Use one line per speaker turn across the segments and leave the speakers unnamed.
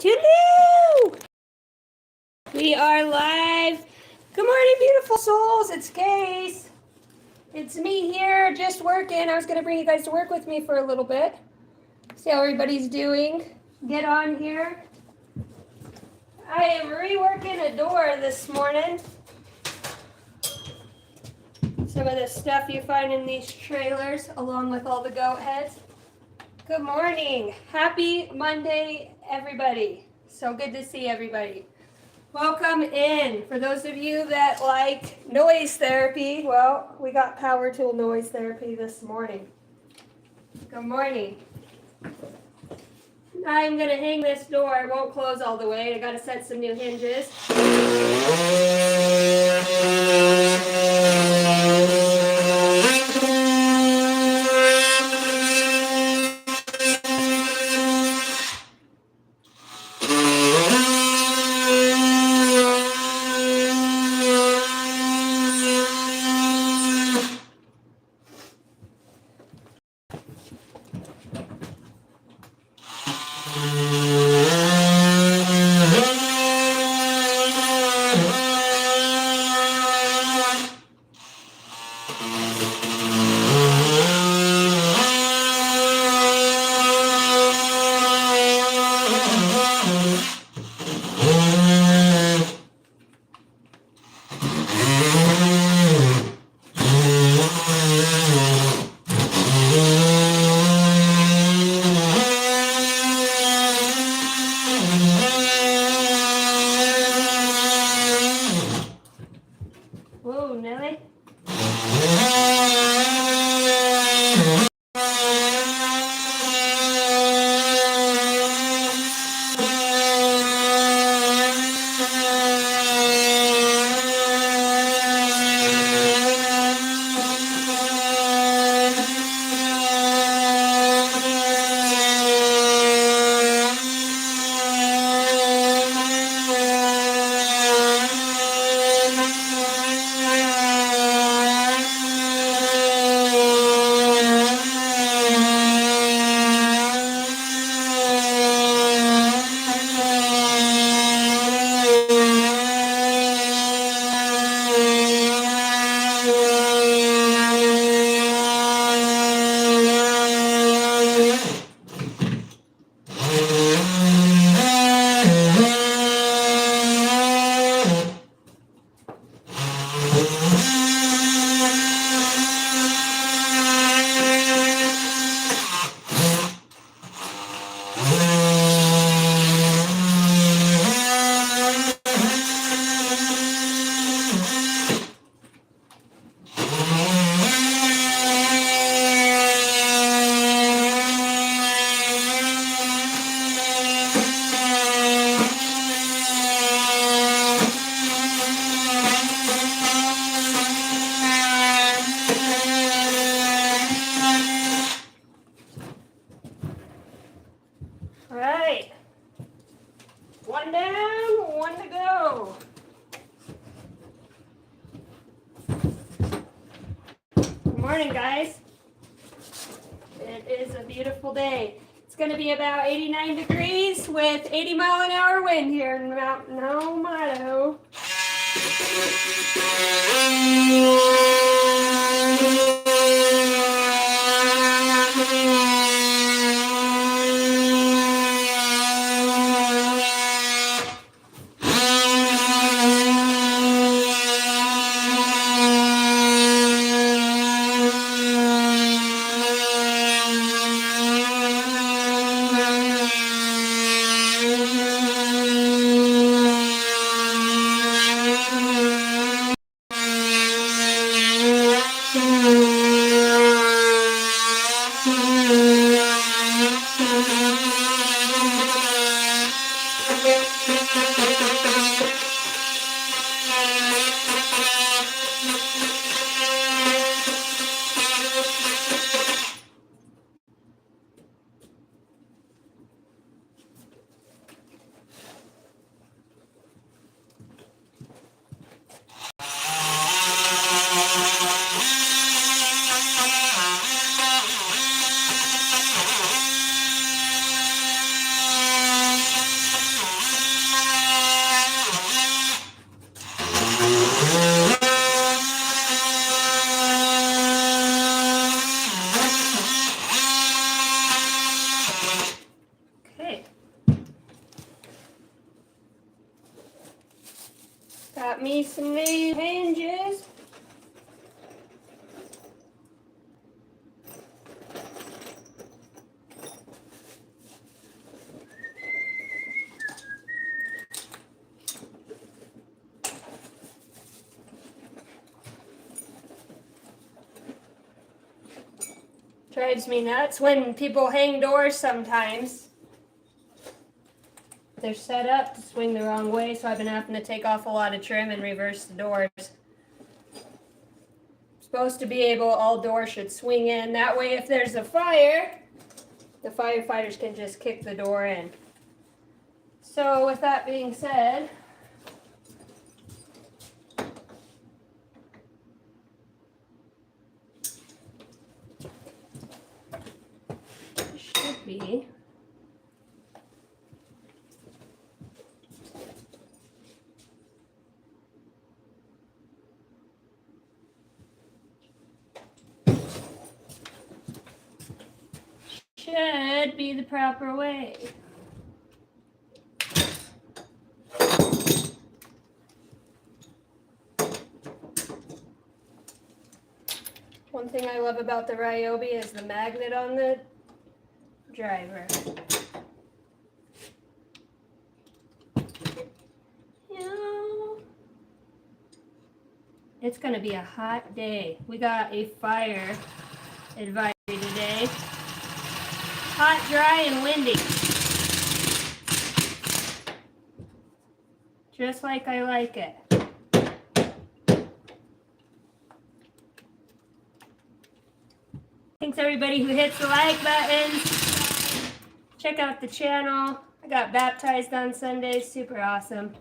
Toodaloo! We are live. Good morning, beautiful souls. It's Case. It's me here, just working. I was going to bring you guys to work with me for a little bit. See how everybody's doing. Get on here. I am reworking a door this morning. Some of the stuff you find in these trailers, along with all the goat heads. Good morning. Happy Monday, everybody. So good to see everybody. Welcome in. For those of you that like noise therapy, well, we got power tool noise therapy this morning. Good morning. I'm going to hang this door. It won't close all the way. I got to set some new hinges. Whoa, Nelly. All right. One down, one to go. Good morning, guys. It is a beautiful day. It's going to be about 89 degrees with 80-mile-an-hour wind here in Mountain Home, Idaho. Got me some new hinges. Drives me nuts when people hang doors sometimes. They're set up to swing the wrong way, so I've been having to take off a lot of trim and reverse the doors. Supposed to be able, all doors should swing in. That way if there's a fire, the firefighters can just kick the door in. So with that being said, it should be the proper way. One thing I love about the Ryobi is the magnet on the driver. It's gonna be a hot day. We got a fire advisory today. Hot, dry, and windy. Just like I like it. Thanks everybody who hits the like buttons. Check out the channel. I got baptized on Sunday, super awesome.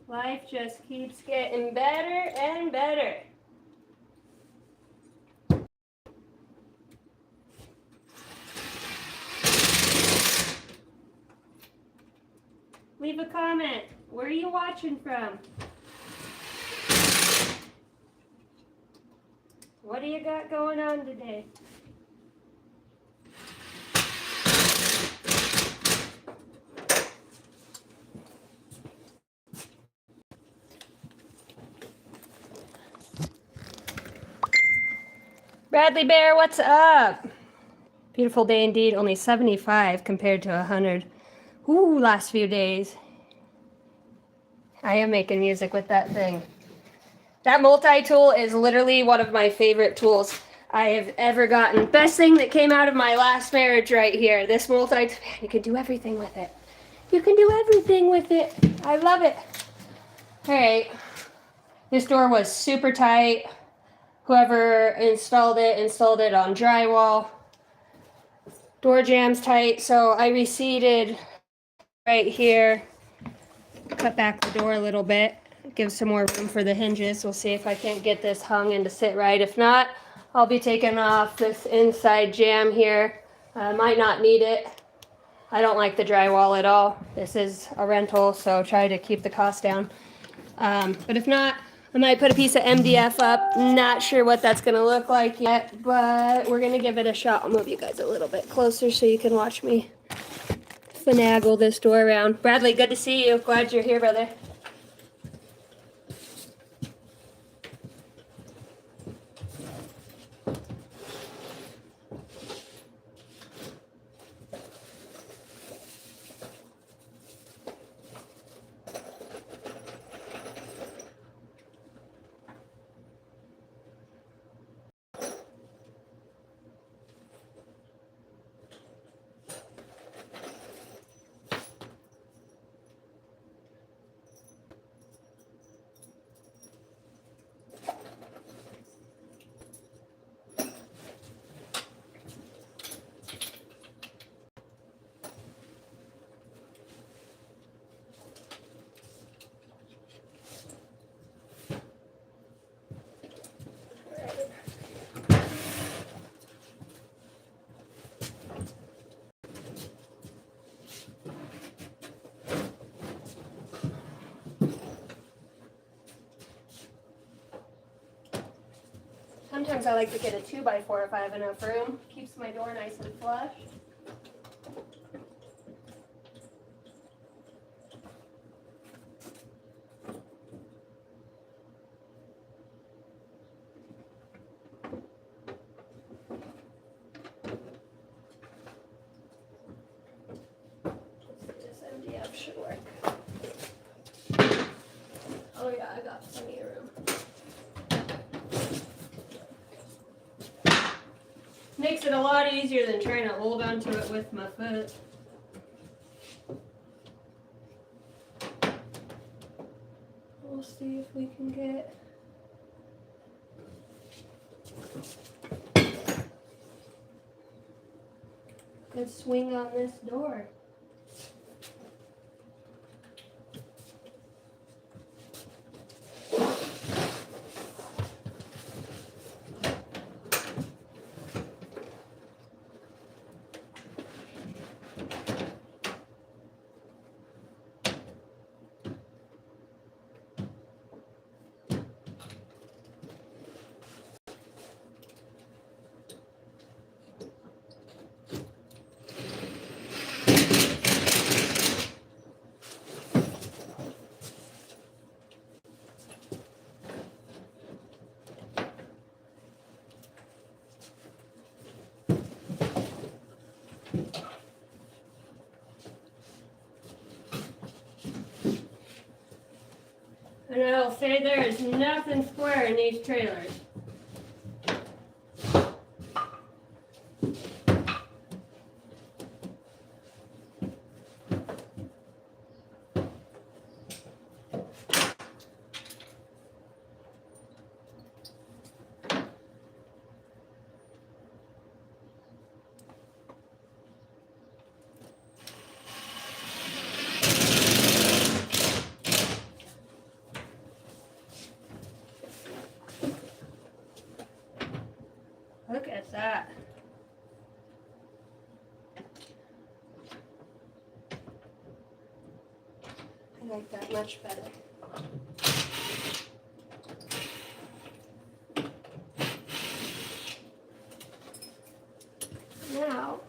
Life just keeps getting better and better. Leave a comment. Where are you watching from? What do you got going on today? Bradley Bear, what's up? Beautiful day indeed, only 75 compared to 100. Ooh, last few days. I am making music with that thing. That multi-tool is literally one of my favorite tools I have ever gotten. Best thing that came out of my last marriage right here. This multi-tool, you can do everything with it. You can do everything with it. I love it. All right. This door was super tight. Whoever installed it on drywall. Door jam's tight, so I reseated right here. Cut back the door a little bit. Give some more room for the hinges. We'll see if I can't get this hung and to sit right. If not, I'll be taking off this inside jamb here. Might not need it. I don't like the drywall at all. This is a rental, so try to keep the cost down. But if not, I might put a piece of MDF up. Not sure what that's going to look like yet, but we're going to give it a shot. I'll move you guys a little bit closer so you can watch me finagle this door around. Bradley, good to see you. Glad you're here, brother. Sometimes I like to get a 2x4 if I have enough room. Keeps my door nice and flush. This MDF should work. Oh yeah, I got plenty of room. Makes it a lot easier than trying to hold onto it with my foot. We'll see if we can get a good swing on this door. And I'll say there is nothing square in these trailers. Look at that. I like that much better. Now,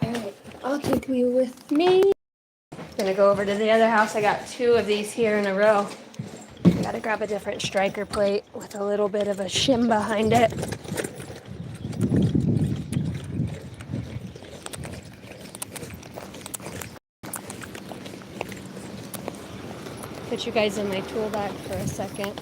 alright, I'll take you with me. I'm gonna go over to the other house. I got 2 of these here in a row. Gotta grab a different striker plate with a little bit of a shim behind it. Put you guys in my tool bag for a second.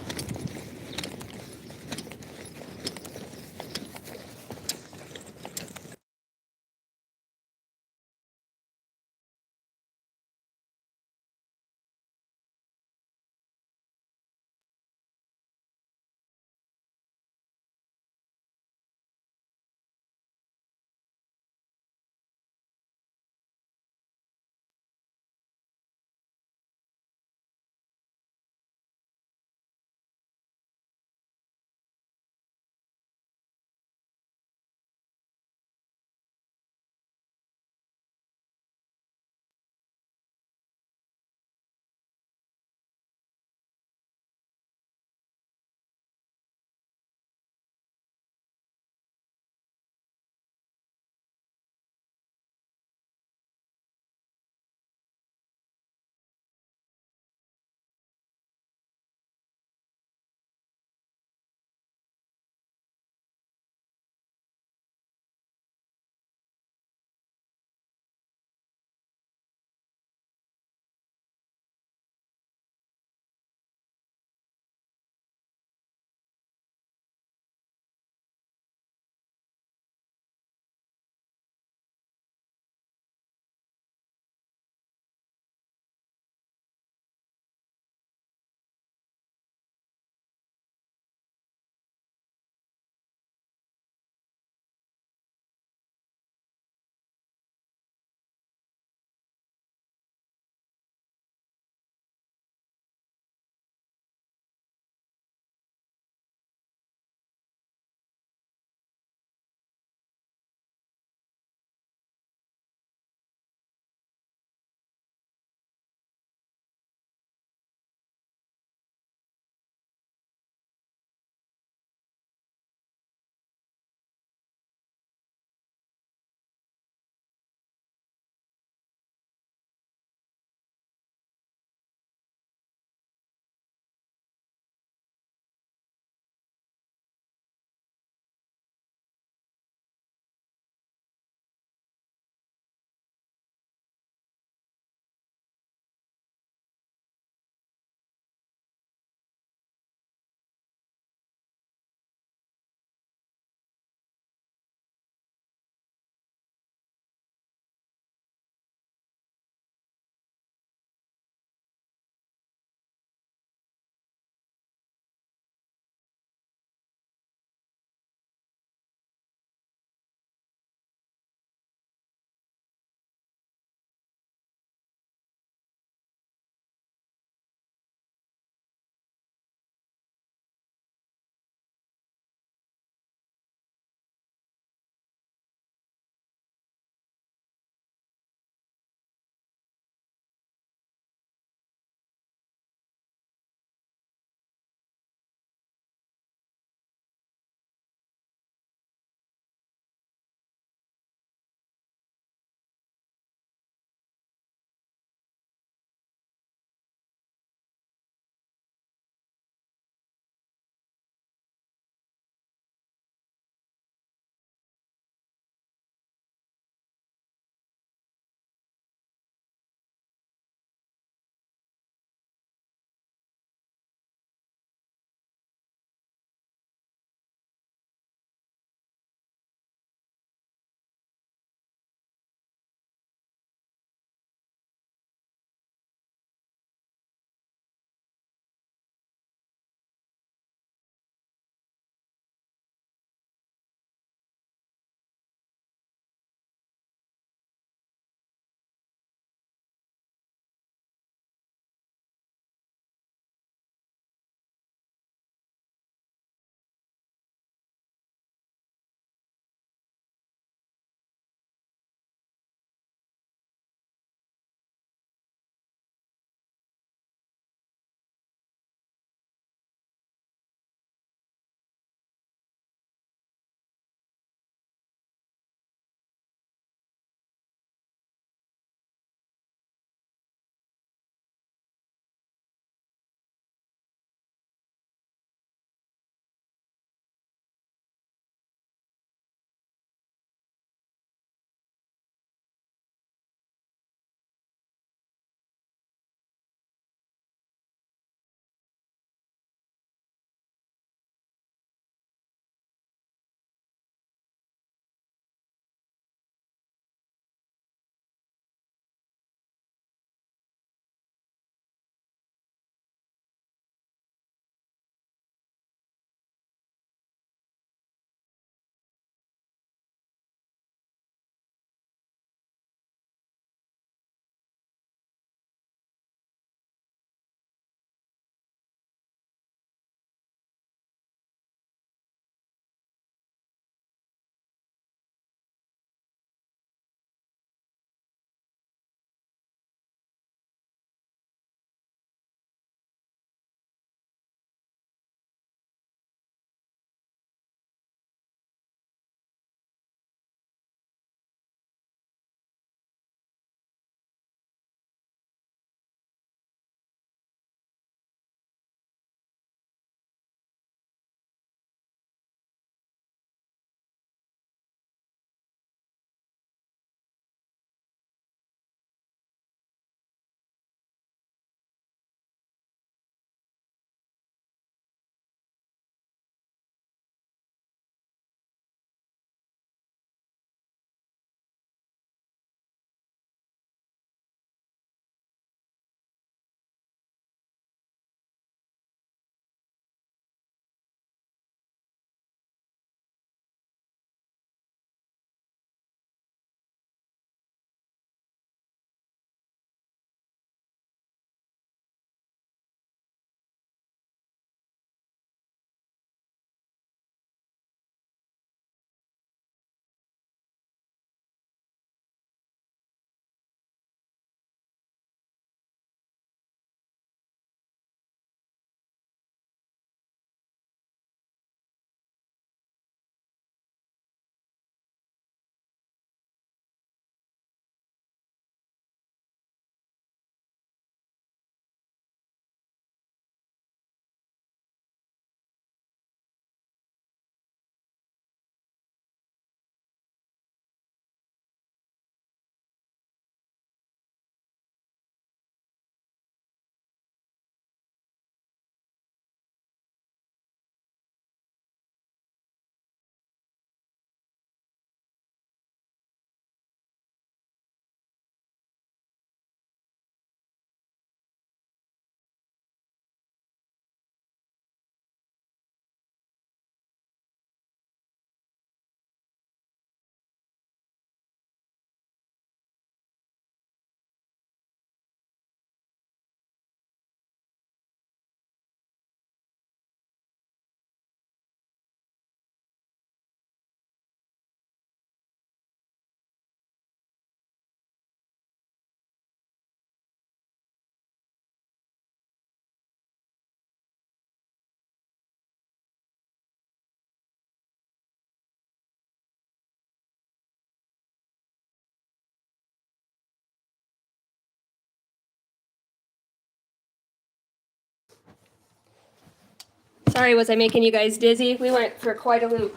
Sorry, was I making you guys dizzy? We went for quite a loop.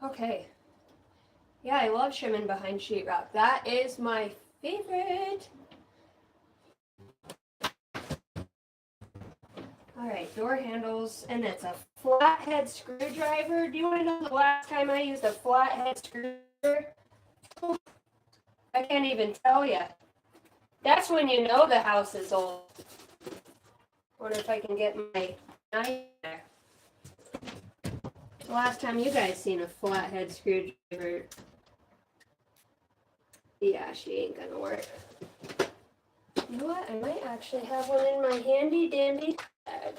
Okay. Yeah, I love trimming behind sheetrock. That is my favorite. All right, door handles, and it's a flathead screwdriver. Do you want to know the last time I used a flathead screwdriver? I can't even tell you. That's when you know the house is old. Wonder if I can get my knife there. The last time you guys seen a flathead screwdriver? Yeah, she ain't gonna work. You know what? I might actually have one in my handy dandy bag.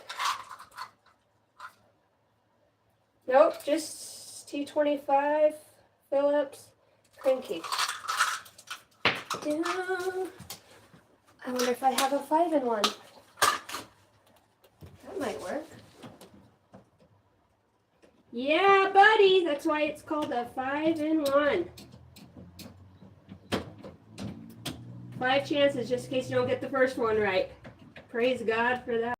Nope, just T25 Phillips cranky. I wonder if I have a 5-in-1. That might work. Yeah, buddy. That's why it's called a 5-in-1. 5 chances just in case you don't get the first one right. Praise God for that.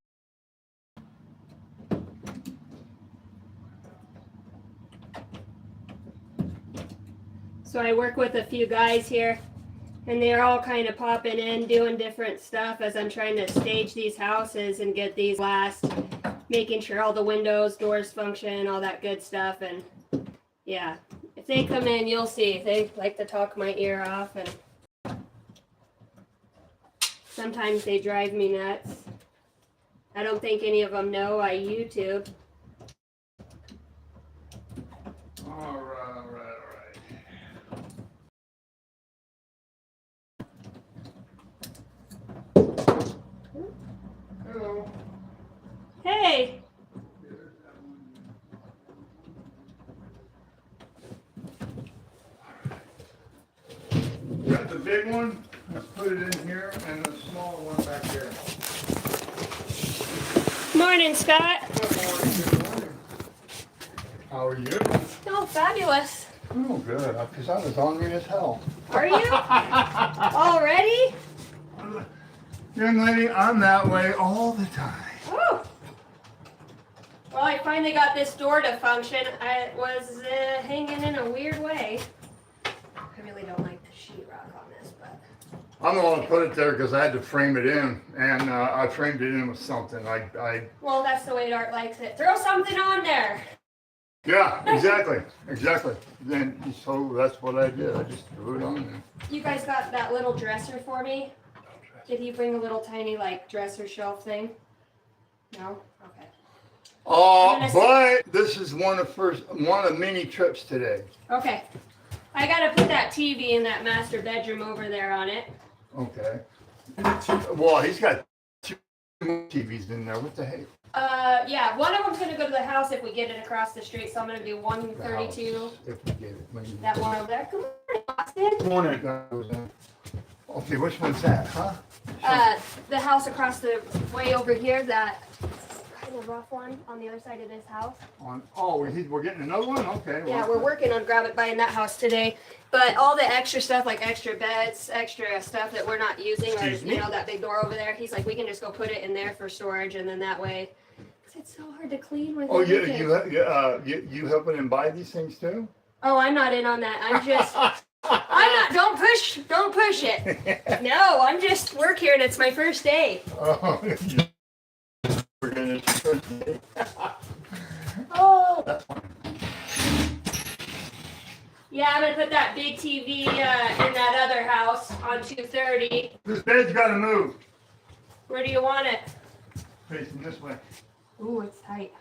So I work with a few guys here, and they're all kind of popping in, doing different stuff as I'm trying to stage these houses and get these last, making sure all the windows, doors function, all that good stuff. And yeah, if they come in, you'll see. They like to talk my ear off, and sometimes they drive me nuts. I don't think any of them know I YouTube.
All right. Hello.
Hey!
Got the big one, let's put it in here, and the smaller one back there.
Morning, Scott.
Good morning. How are you?
Oh, fabulous.
Oh, good, because I was hungry as hell.
Are you? Already?
Young lady, I'm that way all the time.
Oh. Well, I finally got this door to function. I was hanging in a weird way. I really don't like the sheetrock on this, but...
I'm the one to put it there because I had to frame it in, and I framed it in with something.
Well, that's the way Art likes it. Throw something on there.
Yeah, exactly. Then, so that's what I did. I just threw it on there.
You guys got that little dresser for me? Did he bring a little tiny, like, dresser shelf thing? No? Okay.
But this is one of many trips today.
Okay. I gotta put that TV in that master bedroom over there on it.
Okay. Well, he's got 2 TVs in there. What the heck?
Yeah, one of them's gonna go to the house if we get it across the street, so I'm gonna do 132.
If we get it. Maybe.
That one over there. Good morning, Austin.
Morning. Okay, which one's that, huh?
The house across the way over here, that kind of rough one on the other side of this house.
We're getting another one? Okay.
Yeah, we're working on buying that house today. But all the extra stuff, like extra beds, extra stuff that we're not using, or, you know, that big door over there, he's like, we can just go put it in there for storage, and then that way, because it's so hard to clean with
you helping him buy these things too?
Oh, I'm not in on that. I'm just... don't push it. No, I'm just work here and it's my first day.
Oh,
Yeah, I'm gonna put that big TV in that other house on 230.
This bed's gotta move.
Where do you want it?
Facing this way.
Ooh, it's tight.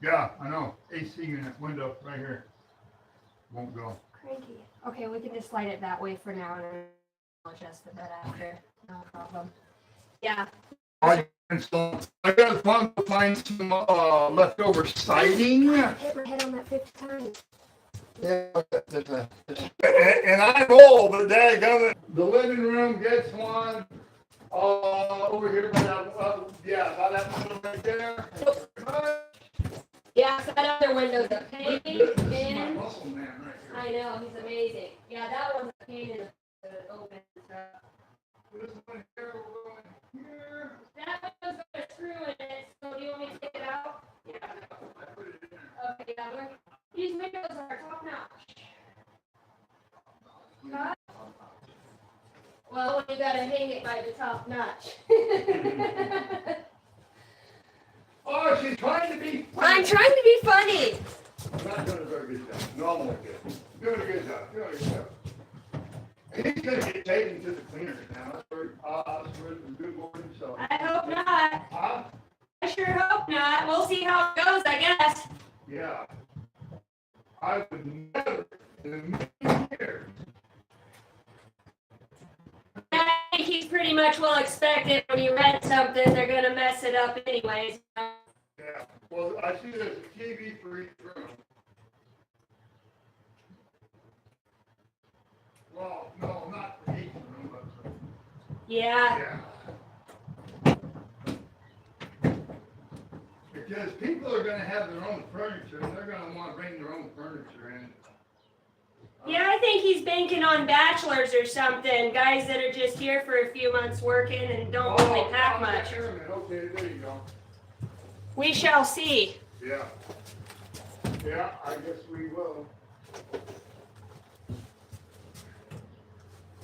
Yeah, I know. AC unit window right here. Won't go.
Cranky. Okay, we can just slide it that way for now and then I'll adjust the bed after. No problem. Yeah.
I gotta find some leftover siding.
I hit my head on that 50 times.
Yeah, and I roll, but dadgummit, the living room gets one. Over here by that, by that window right there.
Yeah, so that other window's a pain in.
Muscle man right here.
I know, he's amazing. Yeah, that one's a pain in the open.
This
You gotta hang it by the top notch.
Oh, she's trying to be funny.
I'm trying to be funny.
I'm not doing a very good job. No, I'm only good. Doing a good job. Doing a good job. He's gonna get taken to the cleaners now. That's very good morning, so.
I hope not.
Huh?
I sure hope not. We'll see how it goes, I guess.
Yeah. I would never in a million years.
I think he's pretty much well expected when you rent something, they're gonna mess it up anyways.
Yeah. Well, I see there's a TV for each room. Well, no, not for each room, but
Yeah.
yeah. Because people are gonna have their own furniture, and they're gonna wanna bring their own furniture in.
Yeah, I think he's banking on bachelors or something, guys that are just here for a few months working and don't really pack much.
Pyramid. Okay, there you go.
We shall see.
Yeah. Yeah, I guess we will.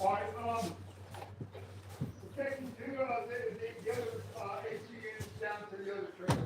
All right, we're taking the other AC units down to the other trailer.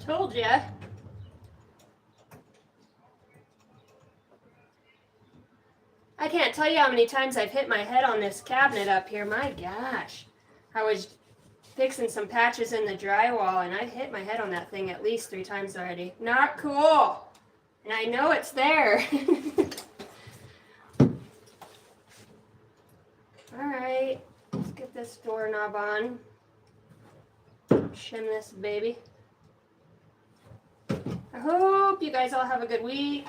Told ya. I can't tell you how many times I've hit my head on this cabinet up here. My gosh. I was fixing some patches in the drywall and I've hit my head on that thing at least 3 times already. Not cool. And I know it's there. Alright, let's get this doorknob on. Shim this baby. I hope you guys all have a good week.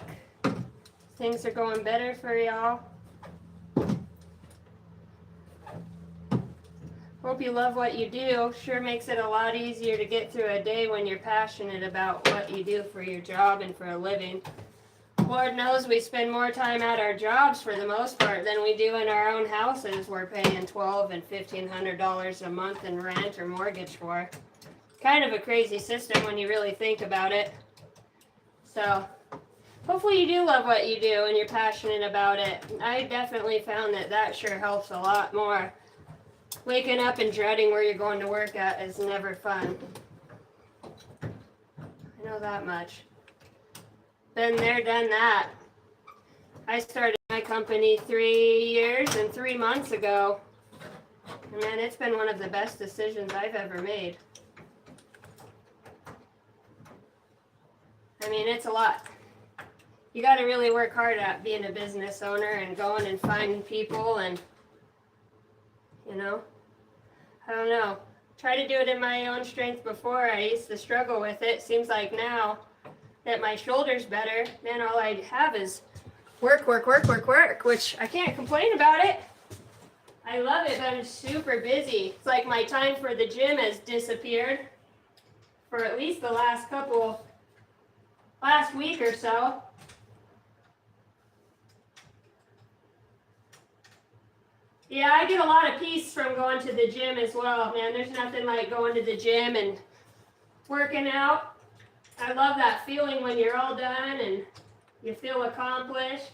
Things are going better for y'all. Hope you love what you do. Sure makes it a lot easier to get through a day when you're passionate about what you do for your job and for a living. Lord knows we spend more time at our jobs for the most part than we do in our own houses we're paying $1,200 and $1,500 a month in rent or mortgage for. Kind of a crazy system when you really think about it. So, hopefully you do love what you do and you're passionate about it. I definitely found that sure helps a lot more. Waking up and dreading where you're going to work at is never fun. I know that much. Been there, done that. I started my company 3 years and 3 months ago. And man, it's been one of the best decisions I've ever made. I mean, it's a lot. You got to really work hard at being a business owner and going and finding people and, you know, I don't know. Tried to do it in my own strength before. I used to struggle with it. Seems like now that my shoulder's better, man, all I have is work, which I can't complain about it. I love it, but I'm super busy. It's like my time for the gym has disappeared for at least the last week or so. Yeah, I get a lot of peace from going to the gym as well, man. There's nothing like going to the gym and working out. I love that feeling when you're all done and you feel accomplished.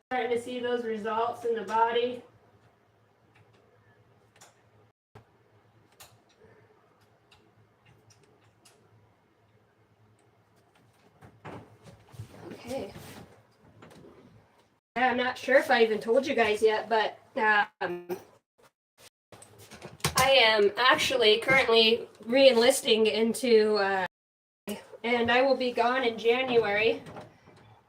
Starting to see those results in the body. Okay. I'm not sure if I even told you guys yet, but I am actually currently re-enlisting into, and I will be gone in January.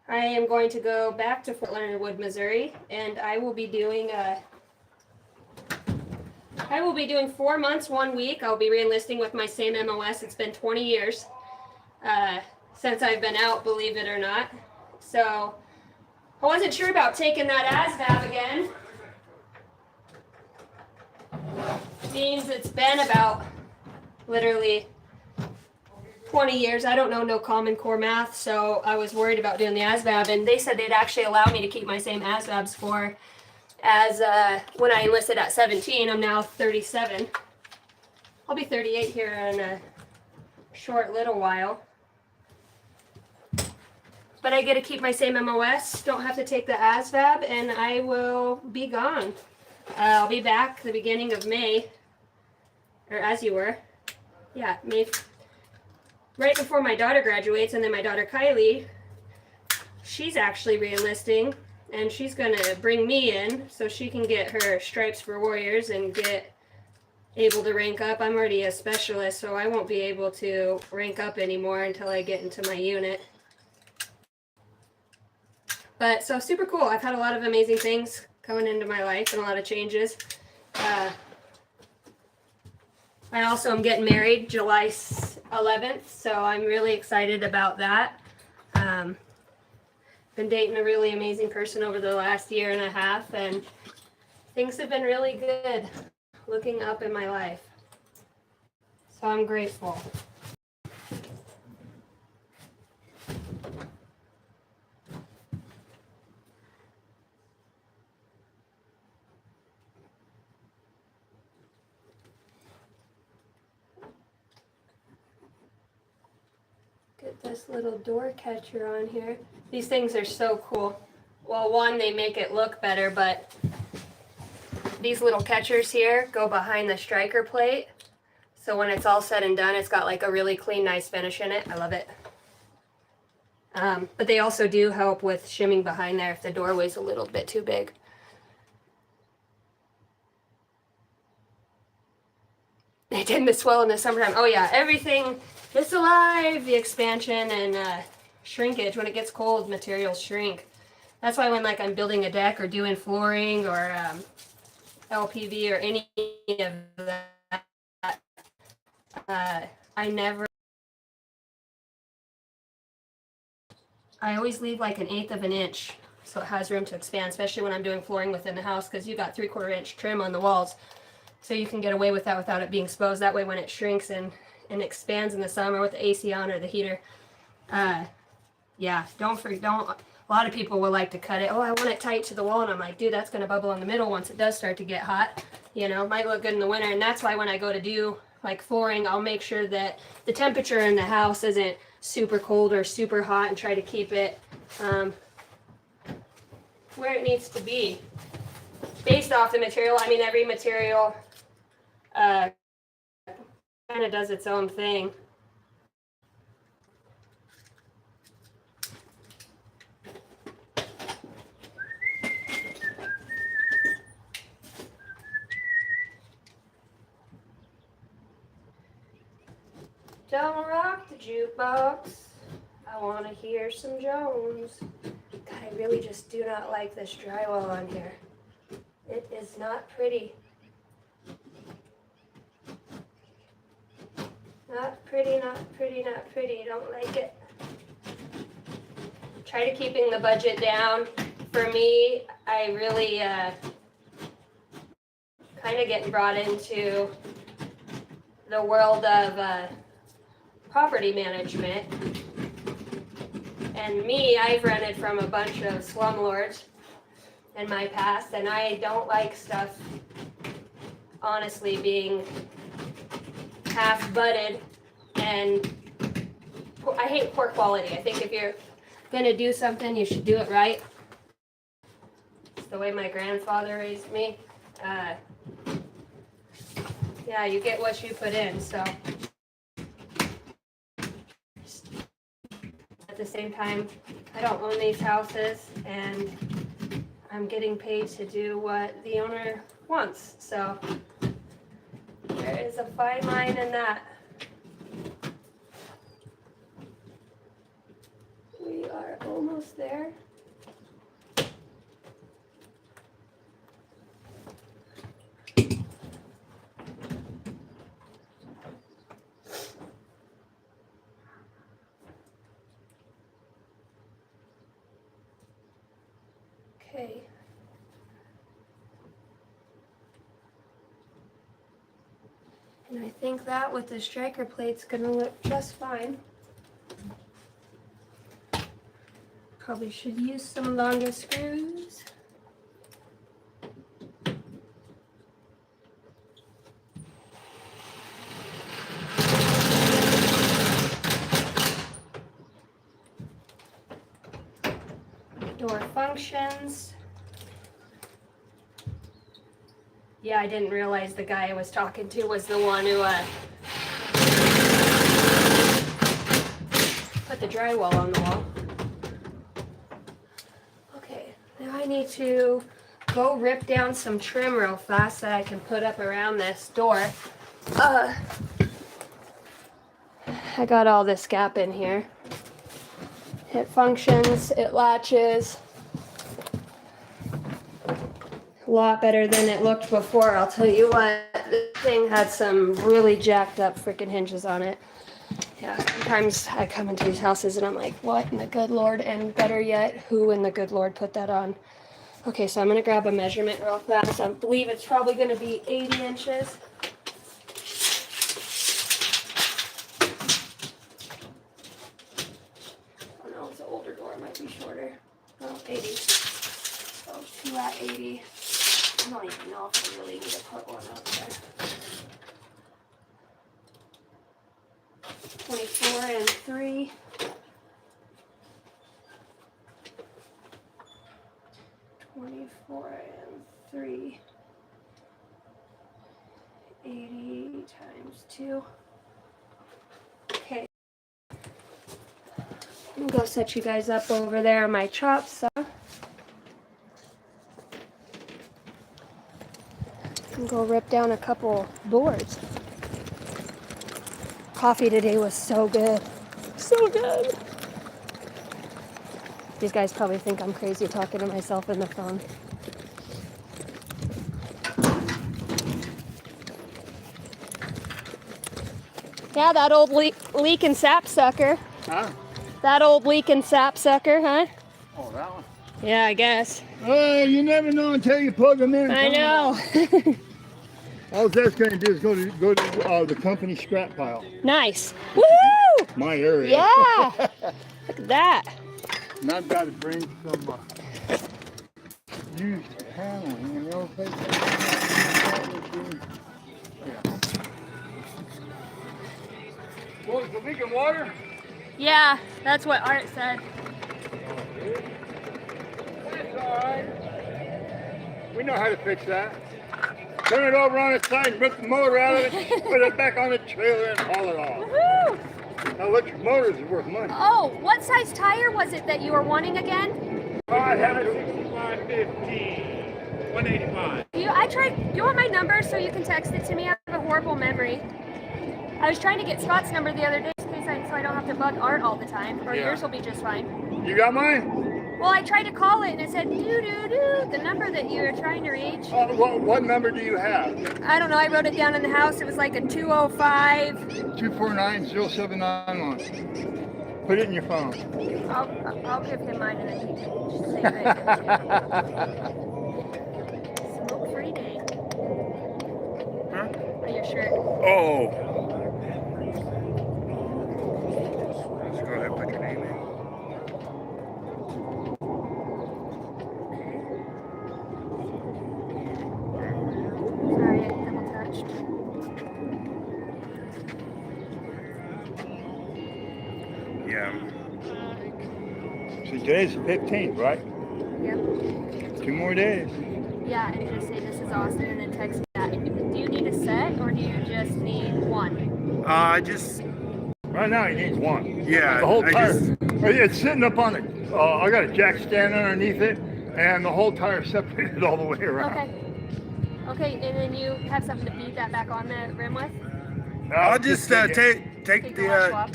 I am going to go back to Fort Leonard Wood, Missouri, and I will be doing 4 months, 1 week. I'll be re-enlisting with my same MOS. It's been 20 years since I've been out, believe it or not. So I wasn't sure about taking that ASVAB again. Means it's been about literally 20 years. I don't know no Common Core math, so I was worried about doing the ASVAB, and they said they'd actually allow me to keep my same ASVAB score as when I enlisted at 17. I'm now 37. I'll be 38 here in a short little while. But I get to keep my same MOS, don't have to take the ASVAB, and I will be gone. I'll be back the beginning of May, or as you were. Yeah, May. Right before my daughter graduates, and then my daughter Kylie, she's actually re-enlisting, and she's gonna bring me in so she can get her stripes for warriors and get able to rank up. I'm already a specialist, so I won't be able to rank up anymore until I get into my unit. But so super cool. I've had a lot of amazing things coming into my life and a lot of changes. I also am getting married July 11th, so I'm really excited about that. Been dating a really amazing person over the last year and a half, and things have been really good looking up in my life. So I'm grateful. Get this little door catcher on here. These things are so cool. Well, one, they make it look better, but these little catchers here go behind the striker plate. So when it's all said and done, it's got like a really clean, nice finish in it. I love it. But they also do help with shimming behind there if the doorway's a little bit too big. They tend to swell in the summertime. Oh yeah, everything is alive. The expansion and shrinkage. When it gets cold, materials shrink. That's why when like I'm building a deck or doing flooring or LPV or any of that, I always leave like 1/8 of an inch so it has room to expand, especially when I'm doing flooring within the house, because you got 3/4 inch trim on the walls. So you can get away with that without it being exposed. That way when it shrinks and expands in the summer with the AC on or the heater, yeah, don't, a lot of people will like to cut it. Oh, I want it tight to the wall. And I'm like, dude, that's going to bubble in the middle once it does start to get hot. You know, it might look good in the winter. And that's why when I go to do like flooring, I'll make sure that the temperature in the house isn't super cold or super hot and try to keep it where it needs to be. Based off the material, I mean, every material kind of does its own thing. Don't rock the jukebox. I want to hear some Jones. God, I really just do not like this drywall on here. It is not pretty. Not pretty, not pretty, not pretty. Don't like it. Try to keeping the budget down. For me, I really kind of getting brought into the world of property management. And me, I've rented from a bunch of slumlords in my past, and I don't like stuff, honestly, being half butted, and I hate poor quality. I think if you're gonna do something, you should do it right. It's the way my grandfather raised me. Yeah, you get what you put in, so. At the same time, I don't own these houses, and I'm getting paid to do what the owner wants. So there is a fine line in that. We are almost there. Okay. And I think that with the striker plate's gonna look just fine. Probably should use some longer screws. Door functions. Yeah, I didn't realize the guy I was talking to was the one who put the drywall on the wall. Okay, now I need to go rip down some trim real fast that I can put up around this door. I got all this gap in here. It functions, it latches. A lot better than it looked before, I'll tell you what. This thing had some really jacked up freaking hinges on it. Yeah, sometimes I come into these houses and I'm like, what in the good Lord? And better yet, who in the good Lord put that on? Okay, so I'm gonna grab a measurement real fast. I believe it's probably gonna be 80 inches. Oh no, it's an older door, it might be shorter. Oh, 80. So 2 at 80. I don't even know if I really need to put one up there. 24 and 3. 24 and 3. 80 times 2. Okay. I'm gonna go set you guys up over there on my chop saw. And go rip down a couple boards. Coffee today was so good. So good. These guys probably think I'm crazy talking to myself in the phone. Yeah, that old leak and sap sucker.
Huh?
That old leak and sap sucker, huh?
Oh, that one?
Yeah, I guess.
You never know until you plug them in.
I know.
All that's going to do is go to the company scrap pile.
Nice. Woo!
My area.
Yeah. Look at that.
And I've got to bring some used paneling, you know. What was the leak in water?
Yeah, that's what Art said.
That's all right. We know how to fix that. Turn it over on its side, rip the motor out of it, put it back on the trailer and haul it off.
Woohoo!
Now, electric motors are worth money.
Oh, what size tire was it that you were wanting again?
I have it.
6550, 185.
Do you want my number so you can text it to me? I have a horrible memory. I was trying to get Scott's number the other day so I don't have to bug Art all the time, or yours will be just fine.
You got mine?
Well, I tried to call it and it said doo-doo-doo, the number that you were trying to reach.
What number do you have?
I don't know, I wrote it down in the house. It was like a 205.
249-0791. Put it in your phone.
I'll give him mine and then he can just say it. Smoke-free day.
Huh?
Oh, your shirt.
Oh. Let's go ahead and put your name in.
Sorry, I double touched.
Yeah. See, today's the 15th, right?
Yep.
2 more days.
Yeah, and just say this is Austin and then text me that. Do you need a set or do you just need one?
Just
Right now, he needs one.
yeah.
The whole
I
tire.
just-
It's sitting up on it. I got a jack stand underneath it, and the whole tire separated all the way around.
Okay. Okay, and then you have something to beat that back on the rim with?
I'll just
take it.
take
Take the left swap.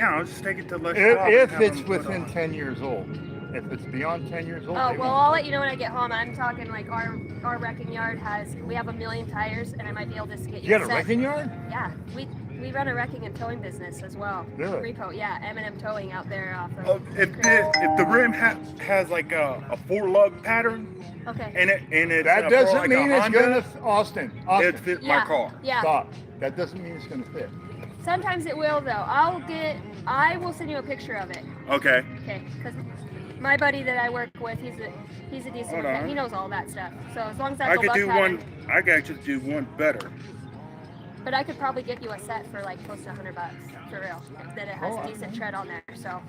I'll just take it to Lush
If,
Swap and
if
have
it's
them put
within
on.
10 years old. If it's beyond 10 years old,
Oh,
they
well,
won't.
I'll let you know when I get home. I'm talking like our wrecking yard we have 1 million tires and I might be able to just get
You got
a
a
set.
wrecking yard?
Yeah, We run a wrecking and towing business as well.
Really?
Repo, yeah, M&M Towing out there off of.
If the rim has like a 4-lug pattern,
Okay.
and it's
That
for
doesn't
like
mean
a
it's
Honda,
gonna, Austin.
it fit
Yeah,
my car.
Yeah.
Stop. That doesn't mean it's gonna fit.
Sometimes it will though. I will send you a picture of it.
Okay.
Okay, because my buddy that I work with, he's a decent
Hold
mechanic.
on.
He knows all that stuff. So as long as that's
I
a
could
lug
do
pattern,
one. I could actually do one better.
but I could probably get you a set for like close to $100 for real. That it has
Oh,
decent tread on there. So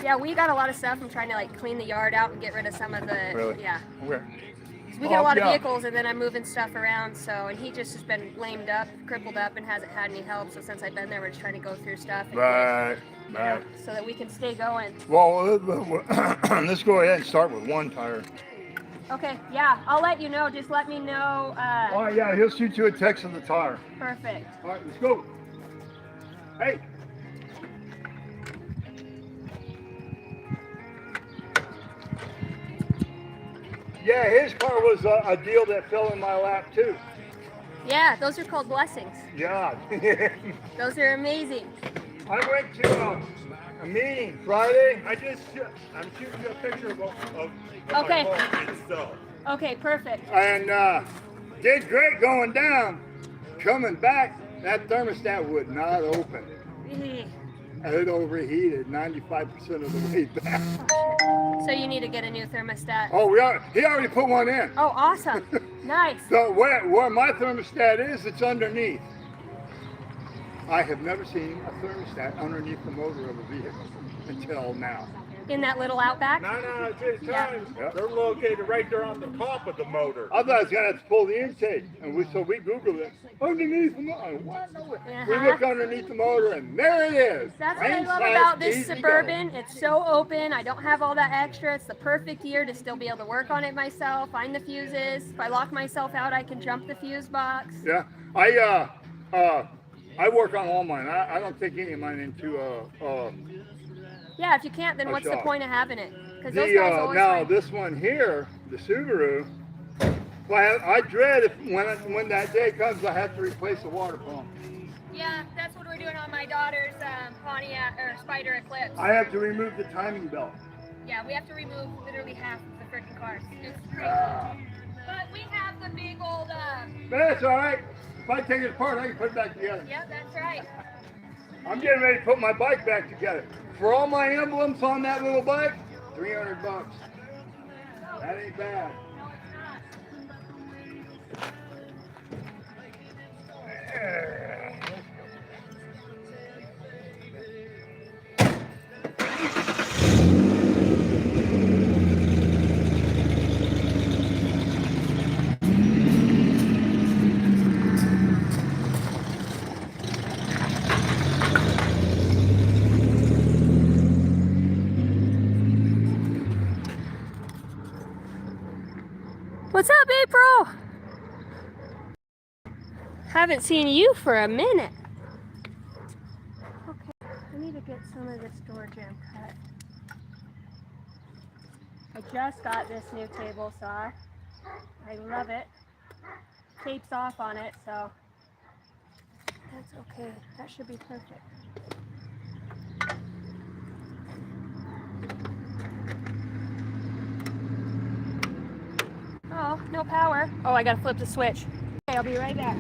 yeah, we got a lot of stuff. I'm trying to like clean the yard out and get rid of some of the
Really?
yeah.
Where?
'Cause we get a lot of
Yeah.
vehicles and then I'm moving stuff around. So and he just has been lamed up, crippled up, and hasn't had any help. So since I've been there, we're just trying to go through stuff and
Right.
you know,
Right.
so that we can stay going.
Well, let's go ahead and start with one tire.
Okay, yeah, I'll let you know. Just let me know.
Oh yeah, he'll shoot you a text of the tire.
Perfect.
All right, let's go. Hey. Yeah, his car was a deal that fell in my lap too.
Yeah, those are called blessings.
Yeah.
Those are amazing.
I went to a meeting Friday.
I'm shooting you a picture of
Okay.
my car itself.
Okay, perfect.
And did great going down. Coming back, that thermostat would not open.
Eeh.
It overheated 95% of the way back.
So you need to get a new thermostat.
Oh, he already put one in.
Oh, awesome. Nice.
So where my thermostat is, it's underneath. I have never seen a thermostat underneath the motor of a vehicle until now.
In that little Outback?
No, it's
Yeah.
Yeah.
They're located right there on the top of the motor.
I thought I was gonna have to pull the intake, and we Googled it. Underneath the motor. What? No way. We
Uh-huh.
look underneath the motor, and there it is.
That's what I
Rain
love
size,
about this
easy
Suburban. It's so open. I don't have all that extra. It's the perfect year to still be able to work on it myself, find the fuses. If I lock myself out, I can jump the fuse box.
Go. Yeah, I work on all mine. I don't take any of mine into
Yeah, if you can't, then
A
what's the
shock.
point of having it? Because those guys always
now
find-
this one here, the Subaru. Well, I dread if when that day comes, I have to replace the water pump.
Yeah, that's what we're doing on my daughter's Pontiac or Spider Eclipse.
I have to remove the timing belt.
Yeah, we have to remove literally half of the freaking cars. It's crazy.
Ah.
But we have the big old,
But that's all right. If I take it apart, I can put it back together.
yeah, that's right.
I'm getting ready to put my bike back together. For all my emblems on that little bike, $300. That ain't bad.
No, it's not.
Yeah.
What's up, April? Haven't seen you for a minute. Okay, I need to get some of this door jam cut. I just got this new table saw. I love it. Tape's off on it, so that's okay. That should be perfect. Oh, no power. Oh, I gotta flip the switch. Okay, I'll be right back.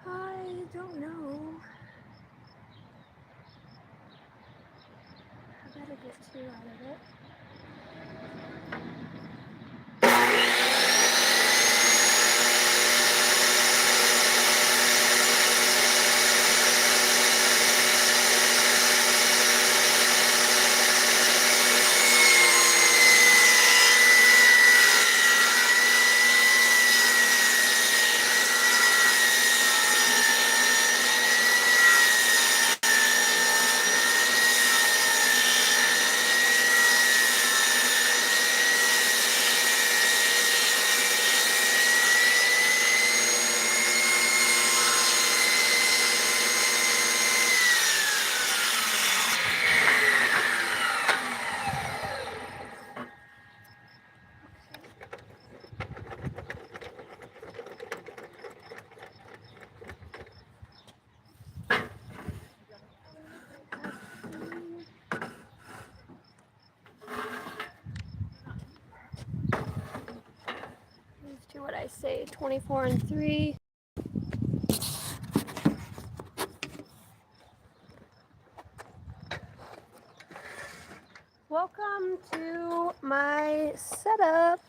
I don't know. I better get 2 out of it. Let's do what I say, 24 and 3. Welcome to my setup.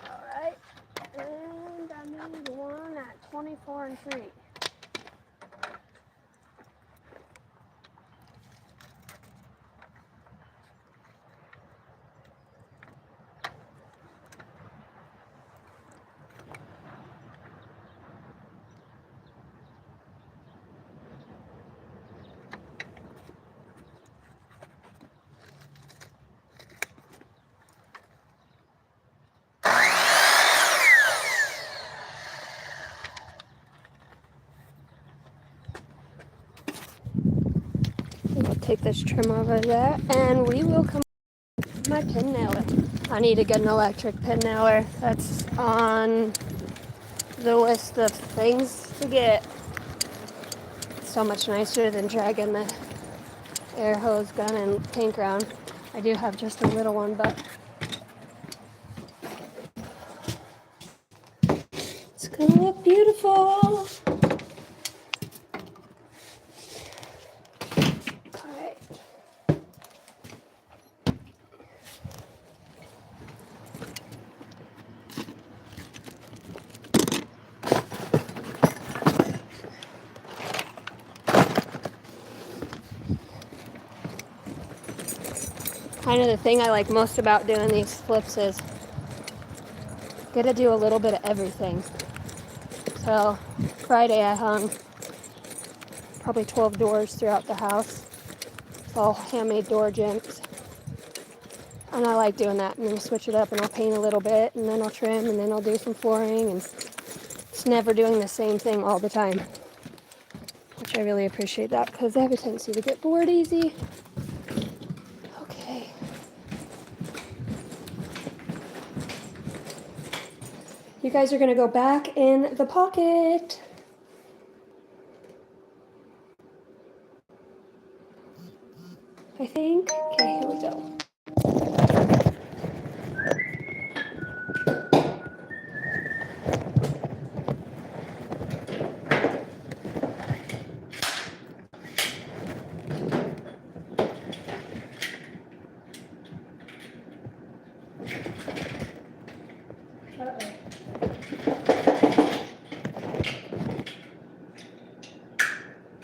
Alright, and I made one at 24 and 3. We'll take this trim over there, and we will come to my pin nailer. I need to get an electric pin nailer. That's on the list of things to get. It's so much nicer than dragging the air hose gun and paint around. I do have just a little one, but it's gonna look beautiful. Alright. Kind of the thing I like most about doing these flips is get to do a little bit of everything. So Friday I hung probably 12 doors throughout the house. It's all handmade door jimps. And I like doing that, and then switch it up and I'll paint a little bit, and then I'll trim, and then I'll do some flooring, and it's never doing the same thing all the time. Which I really appreciate that, because I have a tendency to get bored easy. Okay. You guys are gonna go back in the pocket. I think. Okay, here we go.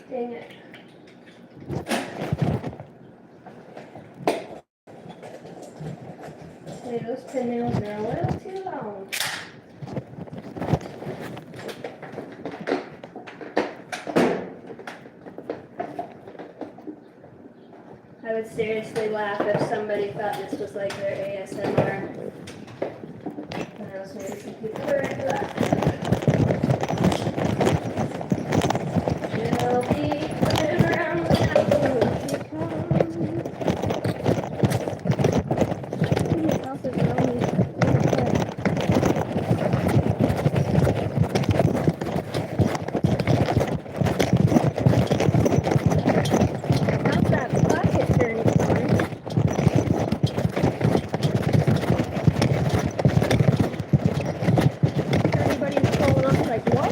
Dang it. Say those pin nails are a little too seriously laugh if somebody thought this was like their ASMR. I was maybe some people were into that. She'll be coming around when she comes. This house is lonely. How's that pocket turning on? Everybody's pulling up like, what?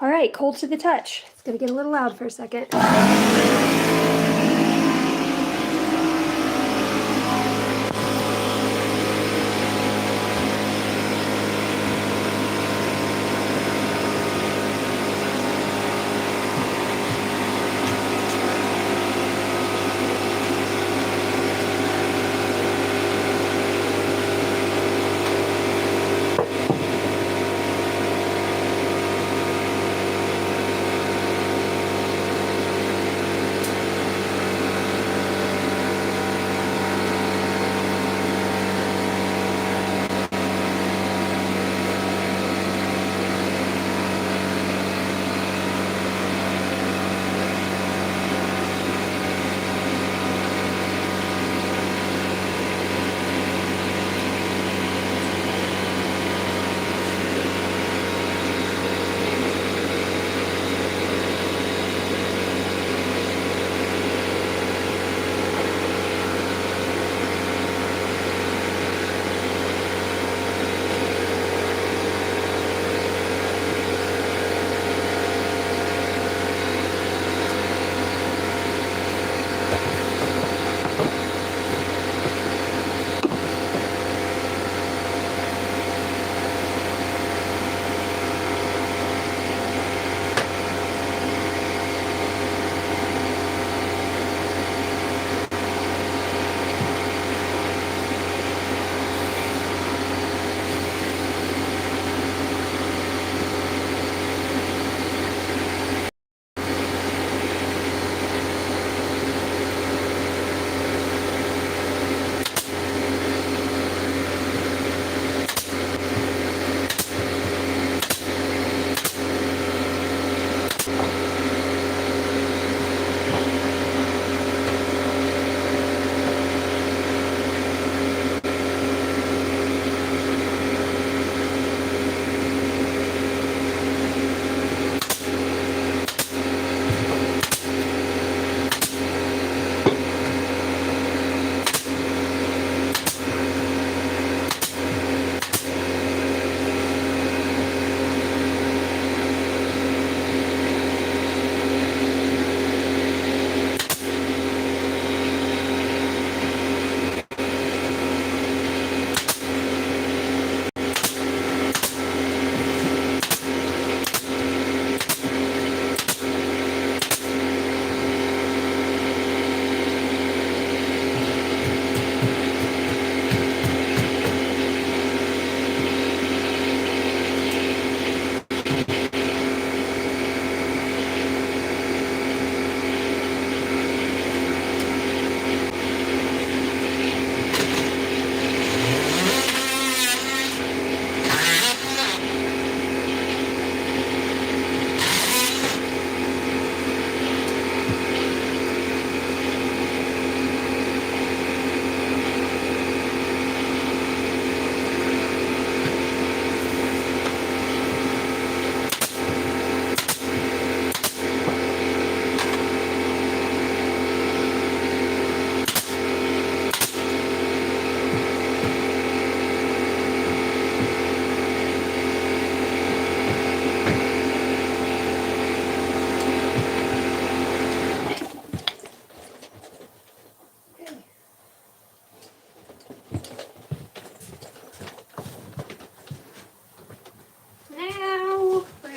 All right, cold to the touch. It's gonna get a little loud for a second.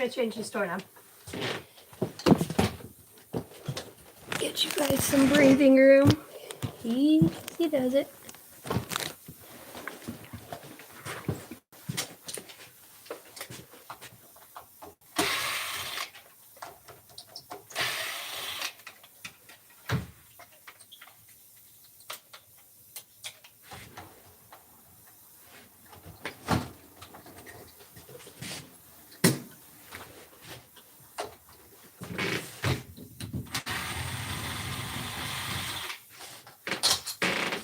gonna change this door now. Get you guys some breathing room. He does it.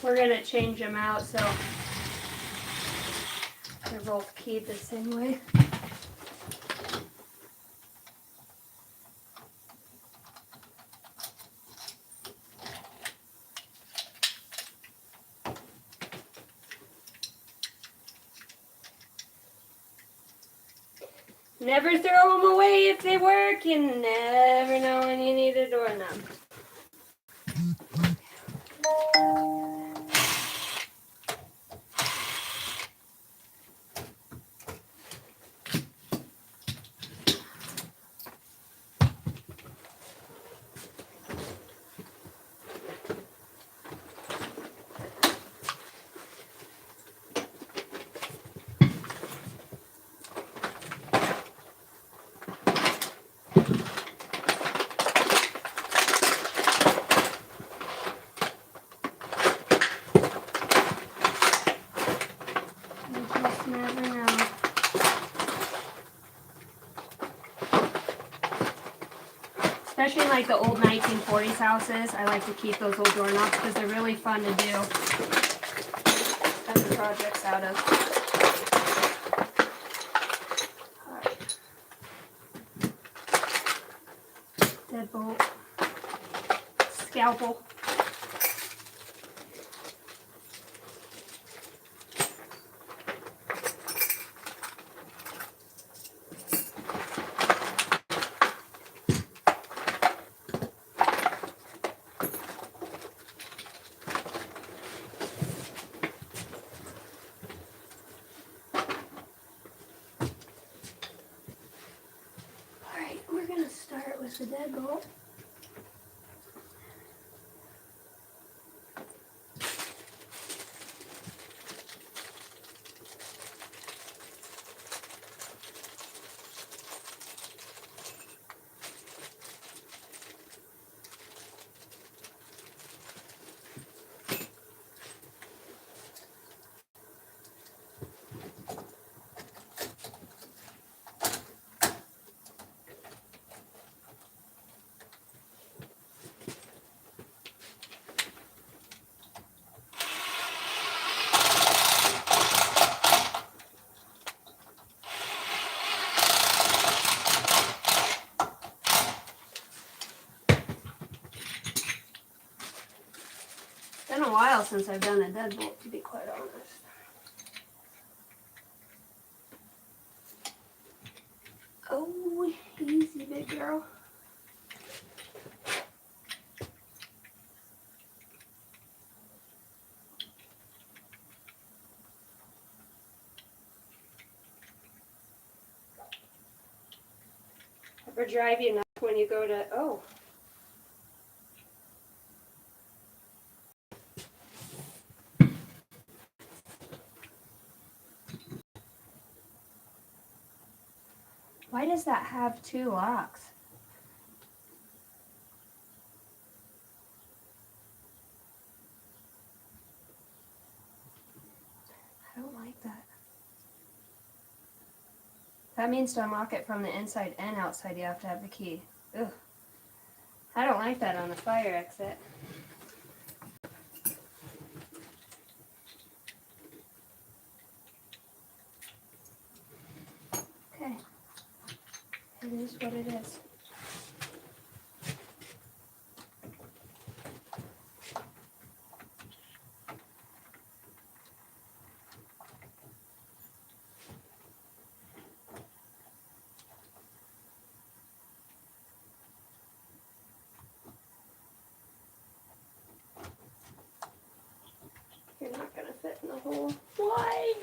We're gonna change them out so they're both keyed the same way. Never throw them away if they work. You never know when you need a doorknob. You just never know. Especially in like the old 1940s houses, I like to keep those old doorknobs because they're really fun to do other projects out of. Alright. Deadbolt. Scalpel. Alright, we're going to start with the deadbolt. It's been a while since I've done a deadbolt, to be quite honest. Oh, easy, big girl. Ever drive you nuts when you go to, oh. Why does that have two locks? I don't like that. That means to unlock it from the inside and outside, you have to have the key. Ugh. I don't like that on the fire exit. Okay. It is what it is. You're not gonna fit in the hole. Why?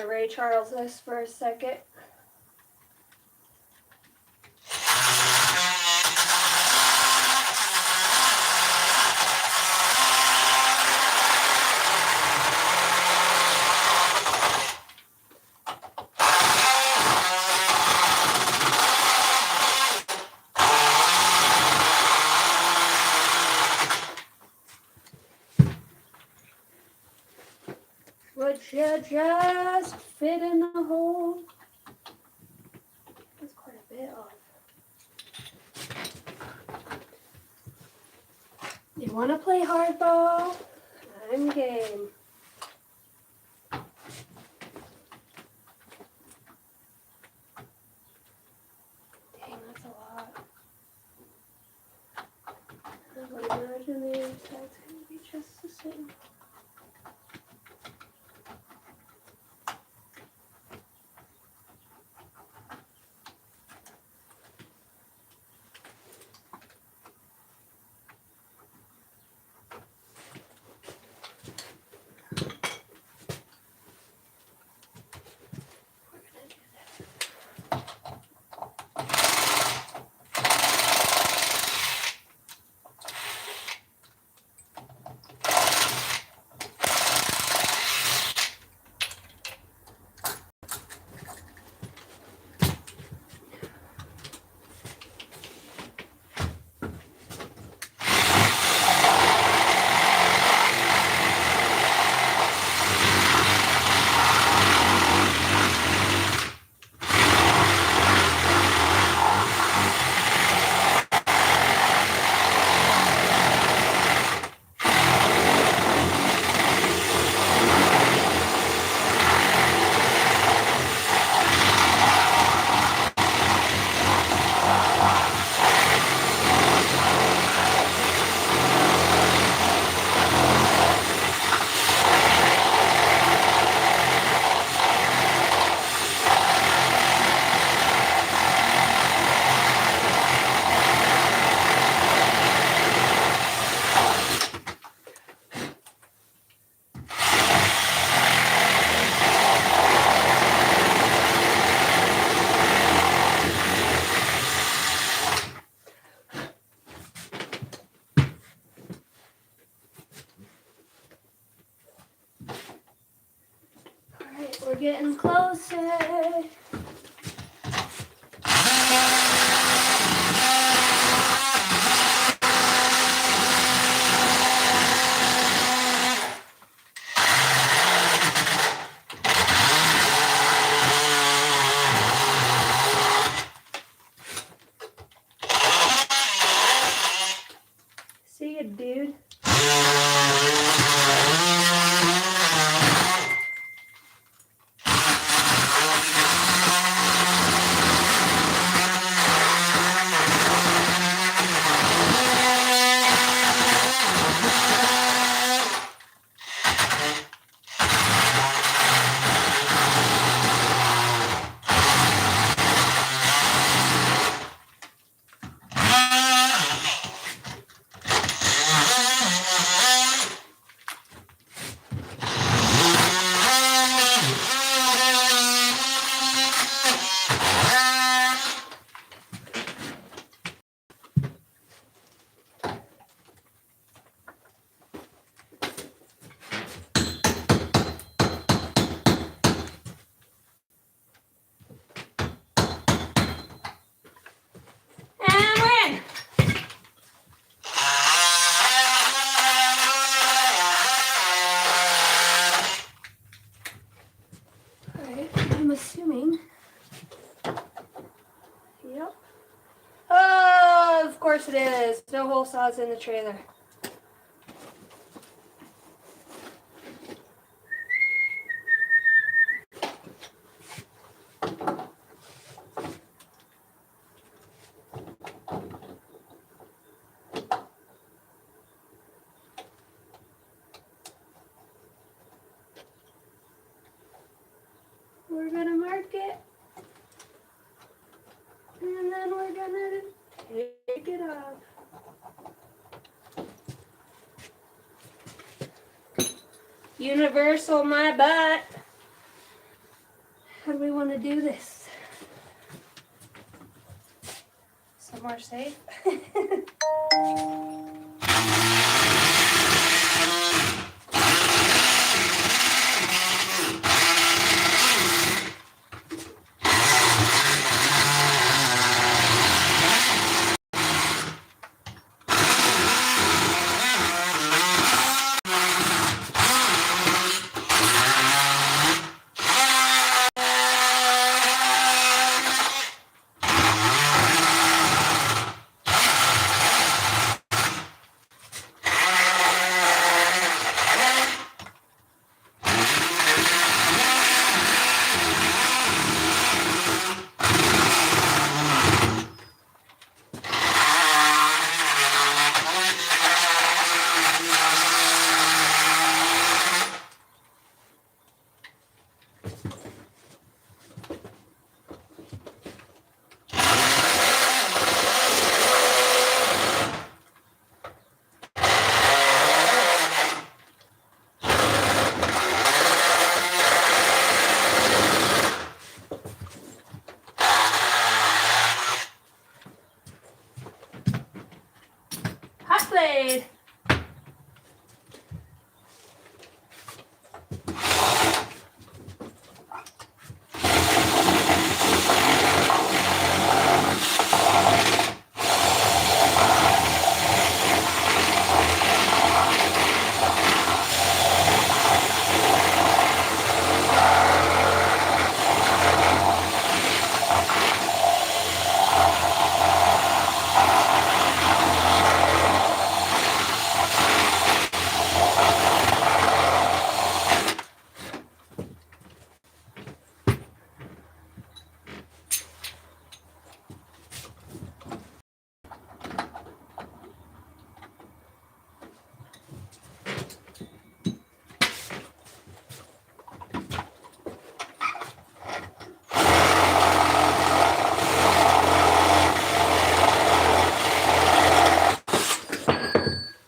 gonna Ray Charles this for a second. Would you just fit in the hole? That's quite a bit off. You want to play hardball? I'm game. Dang, that's a lot. I would imagine the other side's going to be just the same. Alright, we're getting closer. See ya, dude. And we're in. Alright, I'm assuming. Yep. Oh, of course it is. No hole saws in the trailer. We're gonna mark it. And then we're gonna take it off. Universal my butt. we want to do this? Somewhere safe. Hot blade.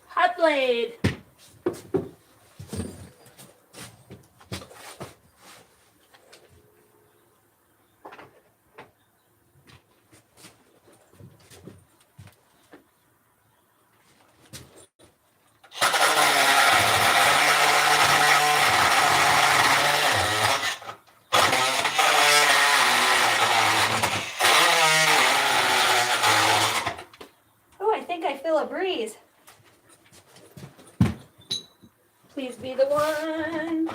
Hot blade. Oh, I think I feel a breeze. Please be the one.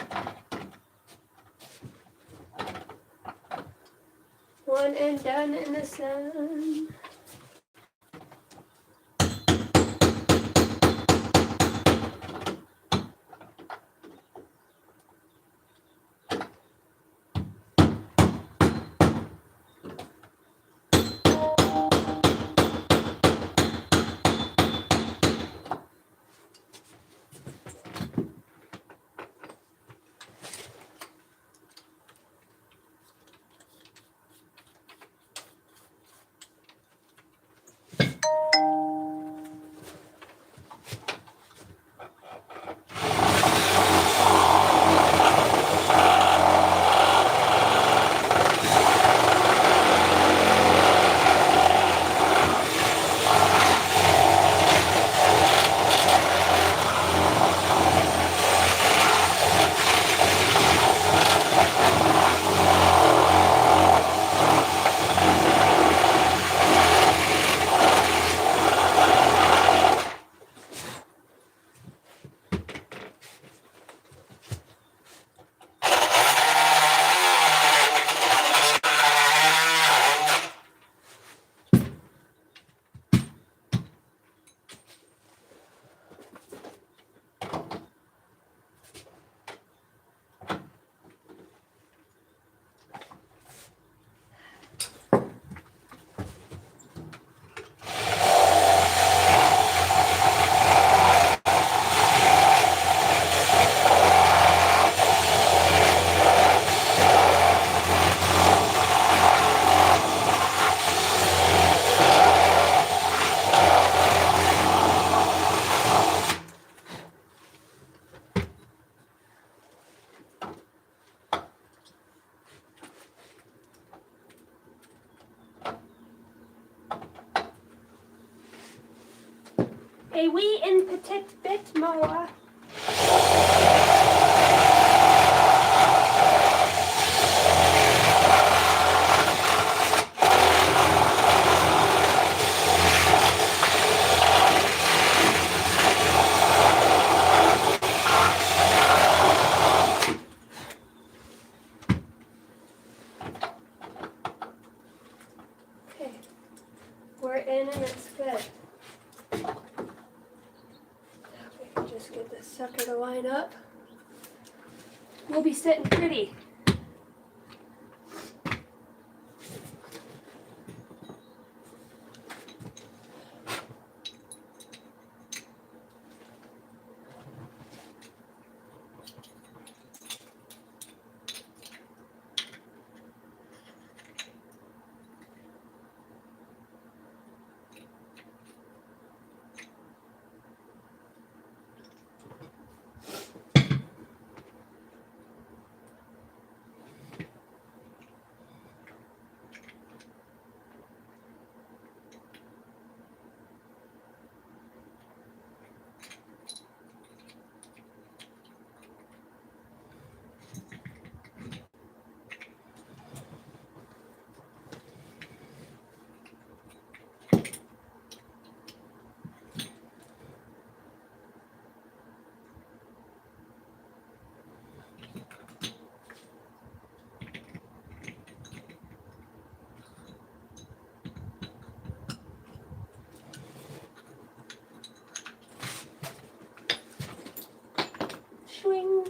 One and done in the sun. Et oui, une petite bit, moi. Okay, we're in and it's good. Now we can just get this sucker to line up. We'll be sitting pretty. Swing.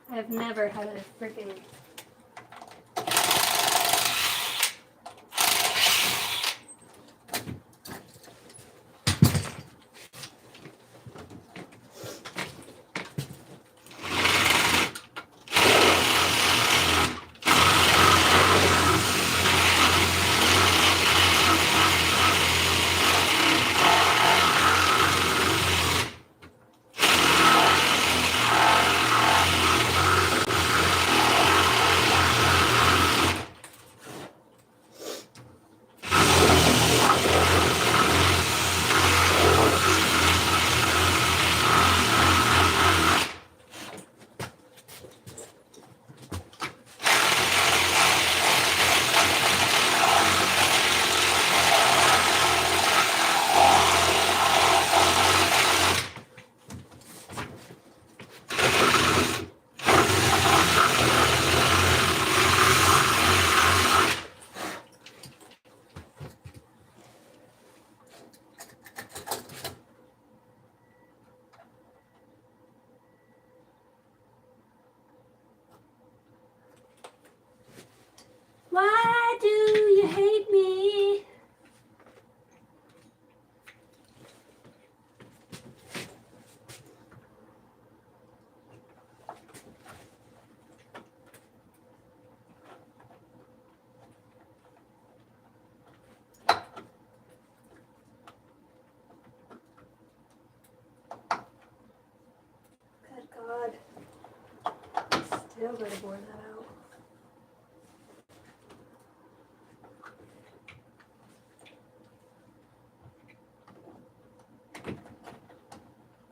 I've never had a freaking Why do you hate me? Good God. Still gotta bore that out.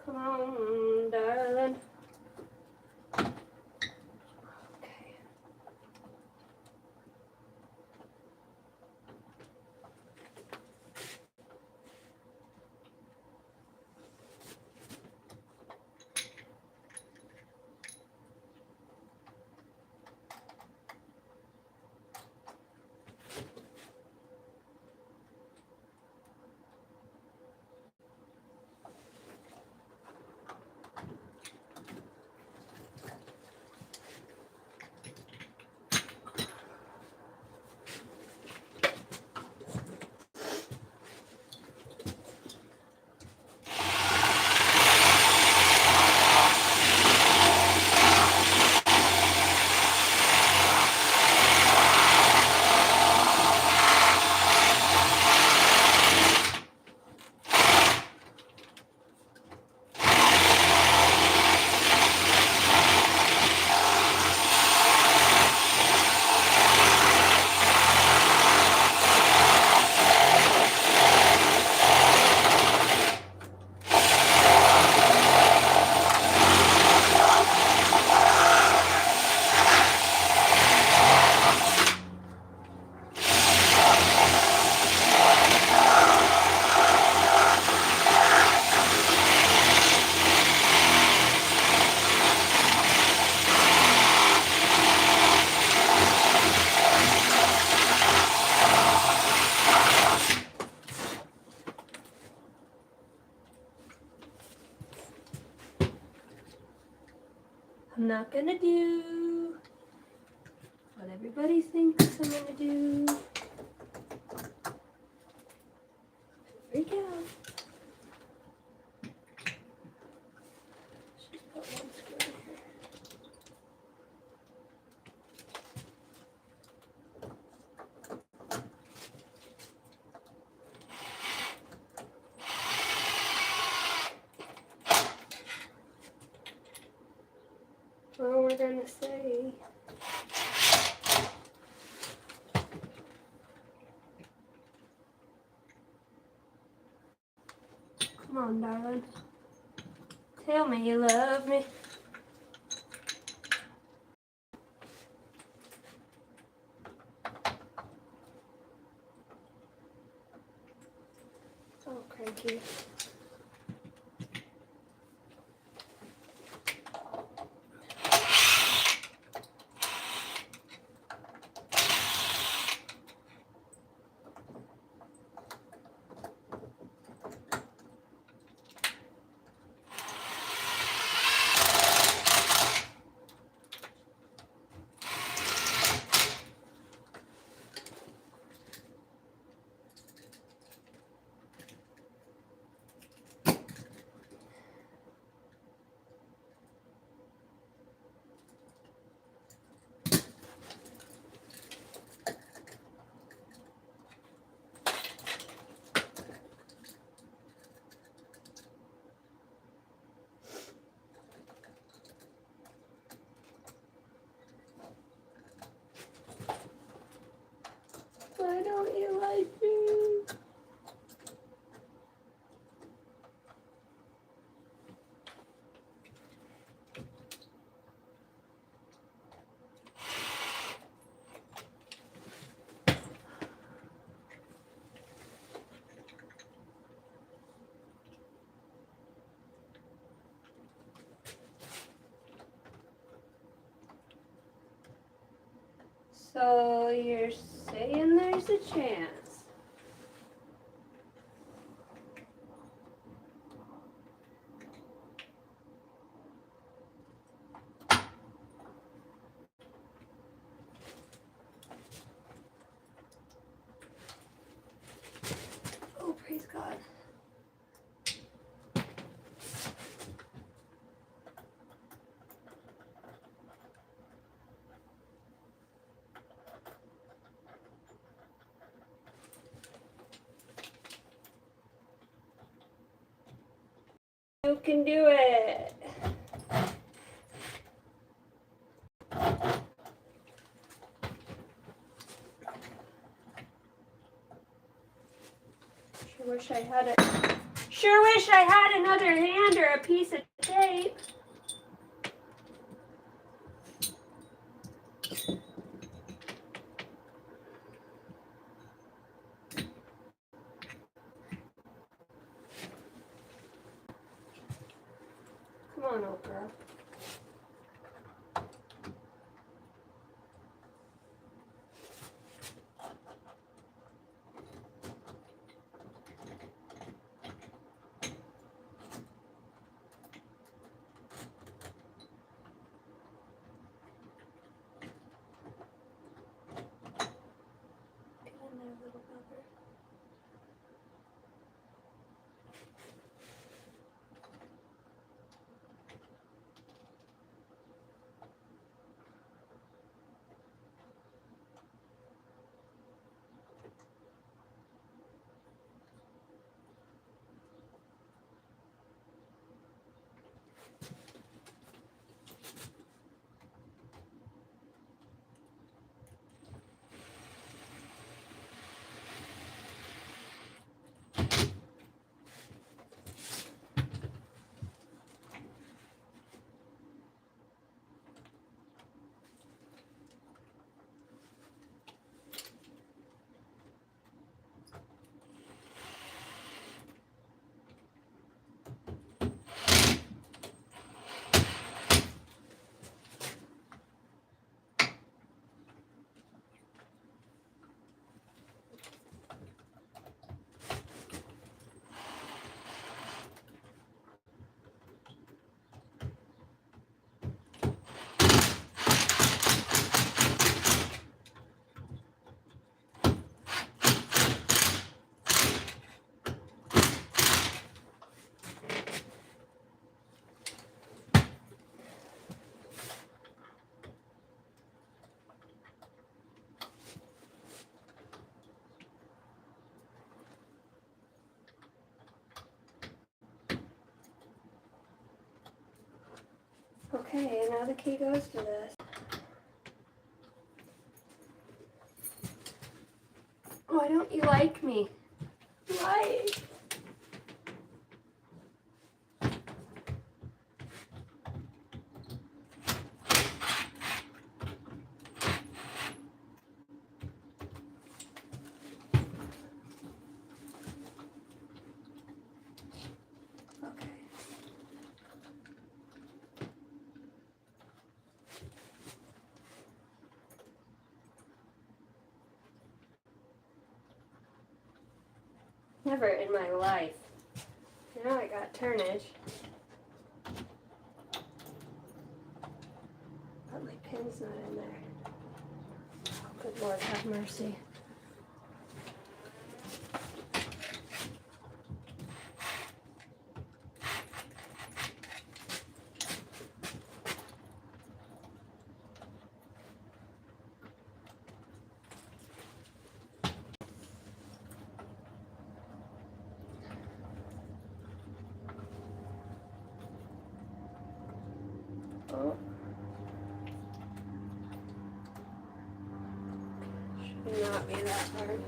Come on, darling. not gonna do what everybody thinks I'm gonna do. Freak out. Just put one screw in here. Well, we're gonna say. Come on, darling. Tell me you love me. Oh, cranky. Why don't you like me? So you're saying there's a chance? Oh, praise God. You can do it. Sure wish I had it. Sure wish I had another hand or a piece of tape. Come on, old girl. Okay, now the key goes to this. Why don't you like me? Why? Okay. Never in my life. Now I got turnage. But my pin's not in there. Oh, good Lord, have mercy. Oh. Should not be that hard.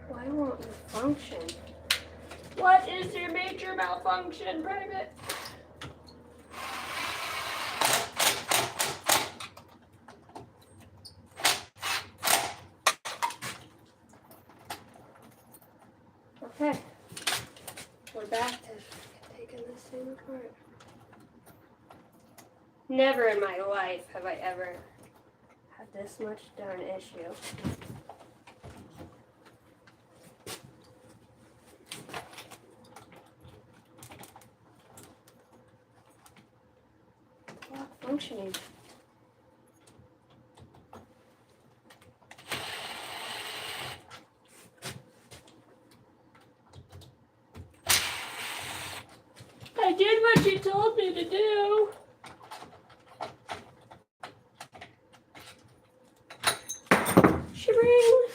Why won't you function? What is your major malfunction, Private? Okay, we're back to taking this thing apart. Never in my life have I ever had this much darn issue. Not functioning. I did what you told me to do. Shibring.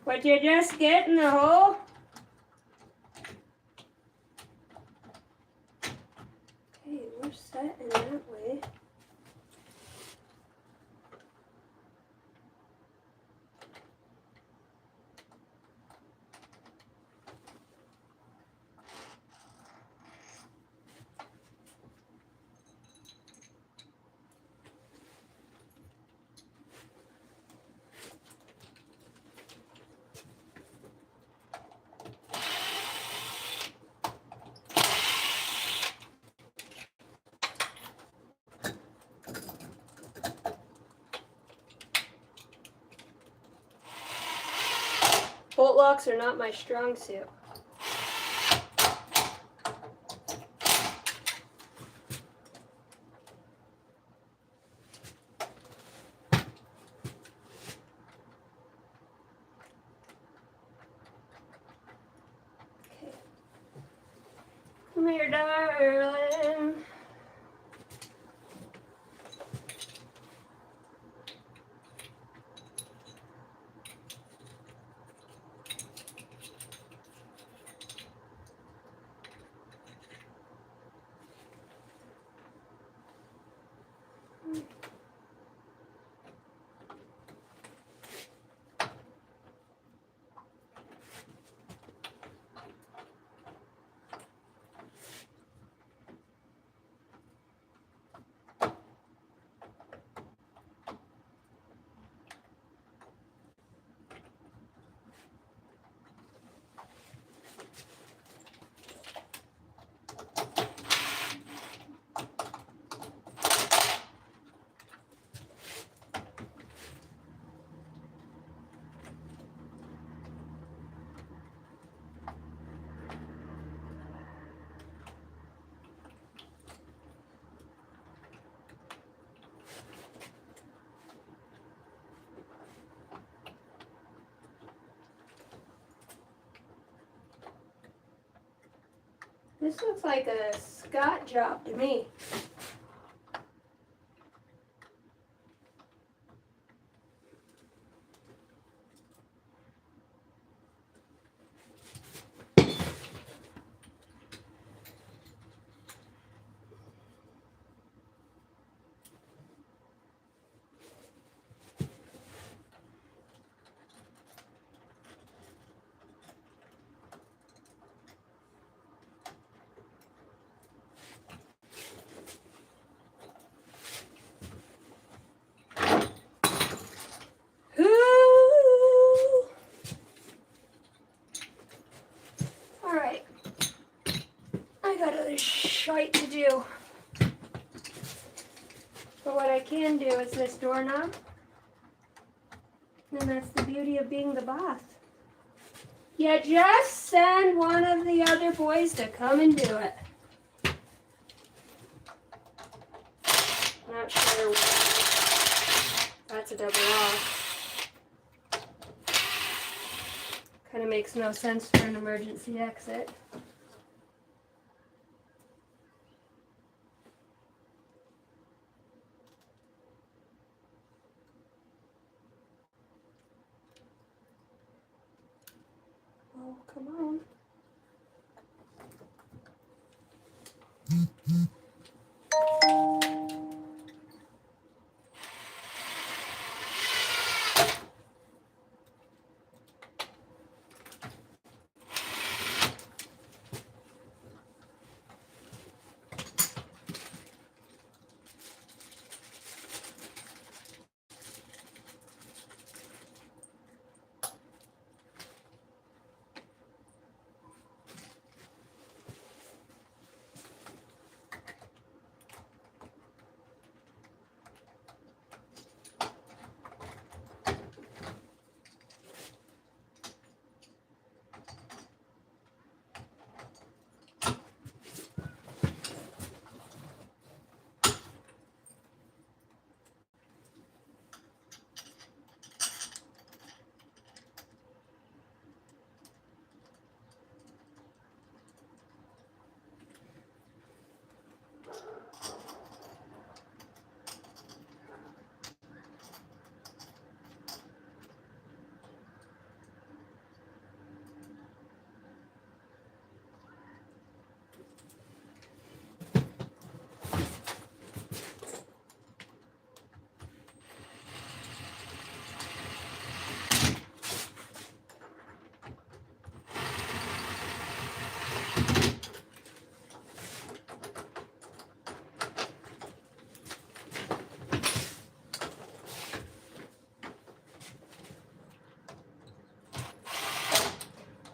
Would you just get in the hole? Okay, we're set in that way. Bolt locks are not my strong suit. Okay. Come here, darling. This looks like a Scott job to me. Alright. I got other shite to do. But what I can do is this doorknob. And that's the beauty of being the boss. You just send one of the other boys to come and do it. Not sure. That's a double off. Kind of makes no sense for an emergency exit. Oh, come on.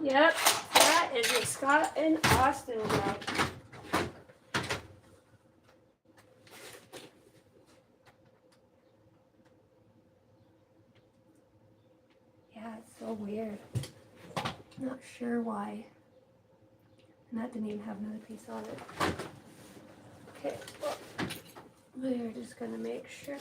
Yep, that is a Scott and Austin job. Yeah, it's so weird. Not sure why. And that didn't even have another piece on it. Okay, well, we're just gonna make sure.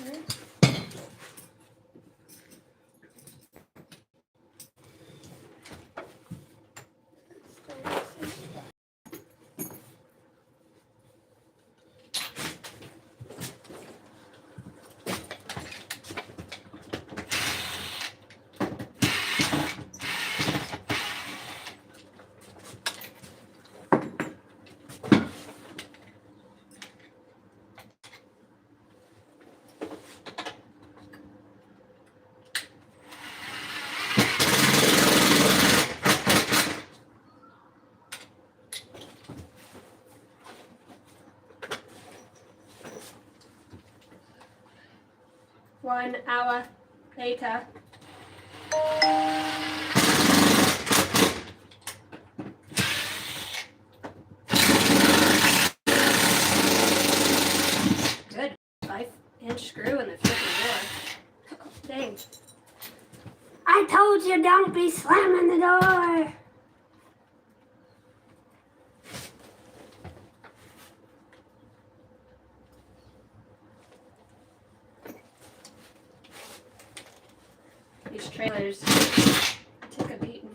One hour later. Good 5-inch screw in the freaking door. Dang. I told you don't be slamming the door. These trailers took a beating.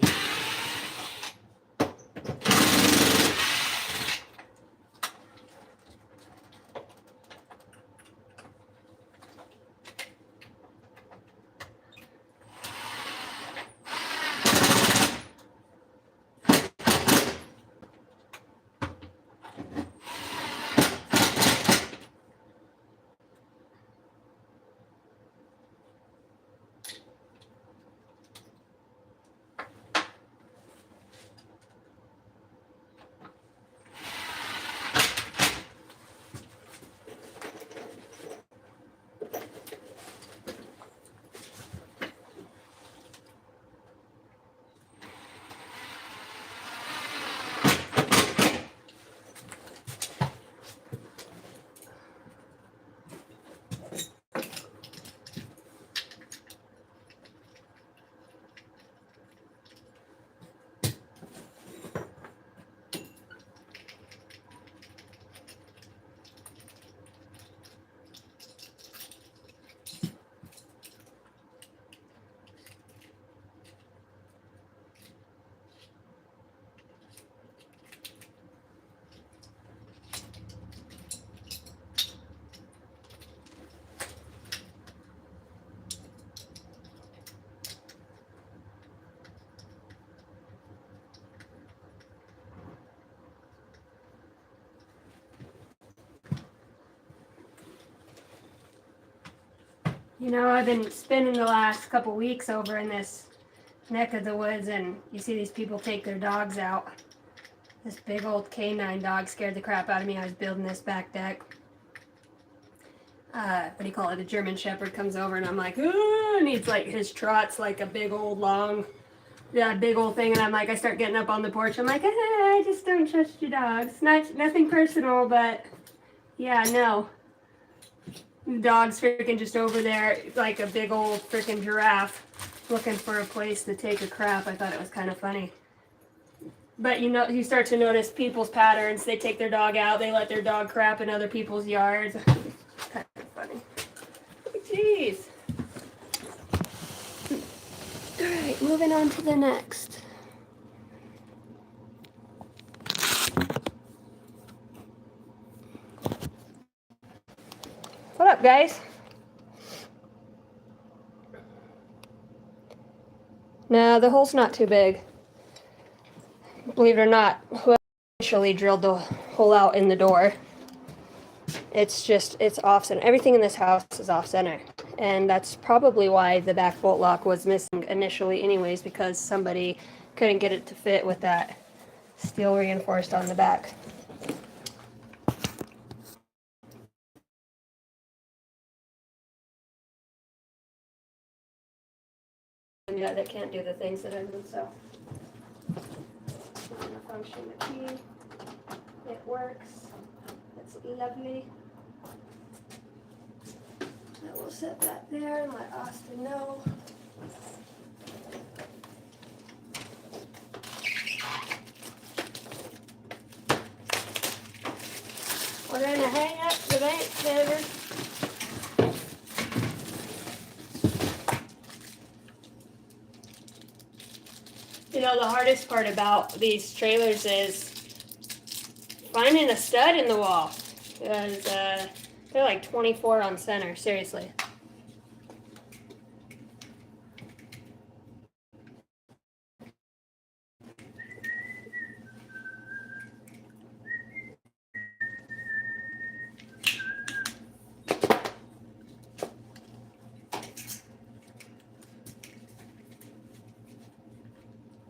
You know, I've been spending the last couple weeks over in this neck of the woods, and you see these people take their dogs out. This big old canine dog scared the crap out of me. I was building this back deck. What do you call it? A German Shepherd comes over, and I'm like, ooh, and he's like, his trot's like a big old long, yeah, big old thing. And I'm like, I start getting up on the porch. I'm like, I just don't trust your dogs. Nothing personal, but yeah, no. The dog's freaking just over there like a big old freaking giraffe looking for a place to take a crap. I thought it was kind of funny. But you know, you start to notice people's patterns. They take their dog out. They let their dog crap in other people's yards. Kind of funny. Jeez. All right, moving on to the next. What up, guys? No, the hole's not too big. Believe it or not, whoever initially drilled the hole out in the door, it's off center. Everything in this house is off center. And that's probably why the back bolt lock was missing initially anyways, because somebody couldn't get it to fit with that steel reinforced on the back. Yeah, that can't do the things that I need, so. It's not a function the key. It works. It's lovely. I will set that there and let Austin know. We're gonna hang up the bank cover. You know, the hardest part about these trailers is finding a stud in the wall. Because they're like 24 on center, seriously.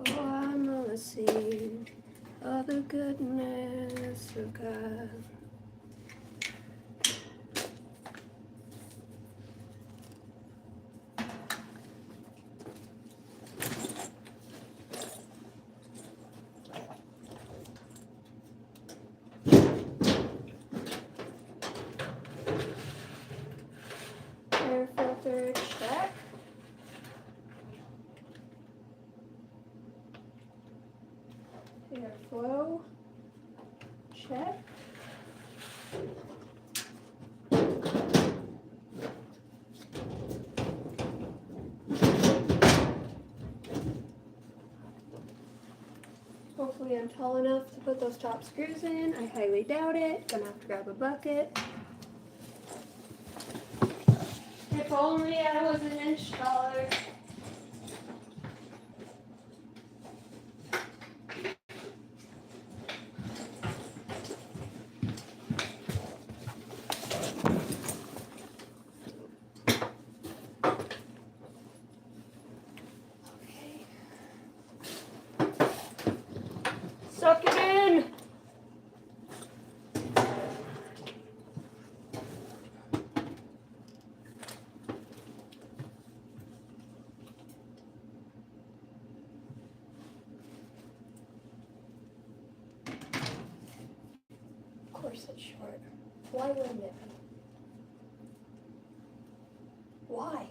Oh, I'm on the scene of the goodness of God. Air filter check. Air flow check. Hopefully I'm tall enough to put those top screws in. I highly doubt it. Gonna have to grab a bucket. If only I was an inch taller. Okay. Suck it in. Of course it's short. Why wouldn't it be? Why?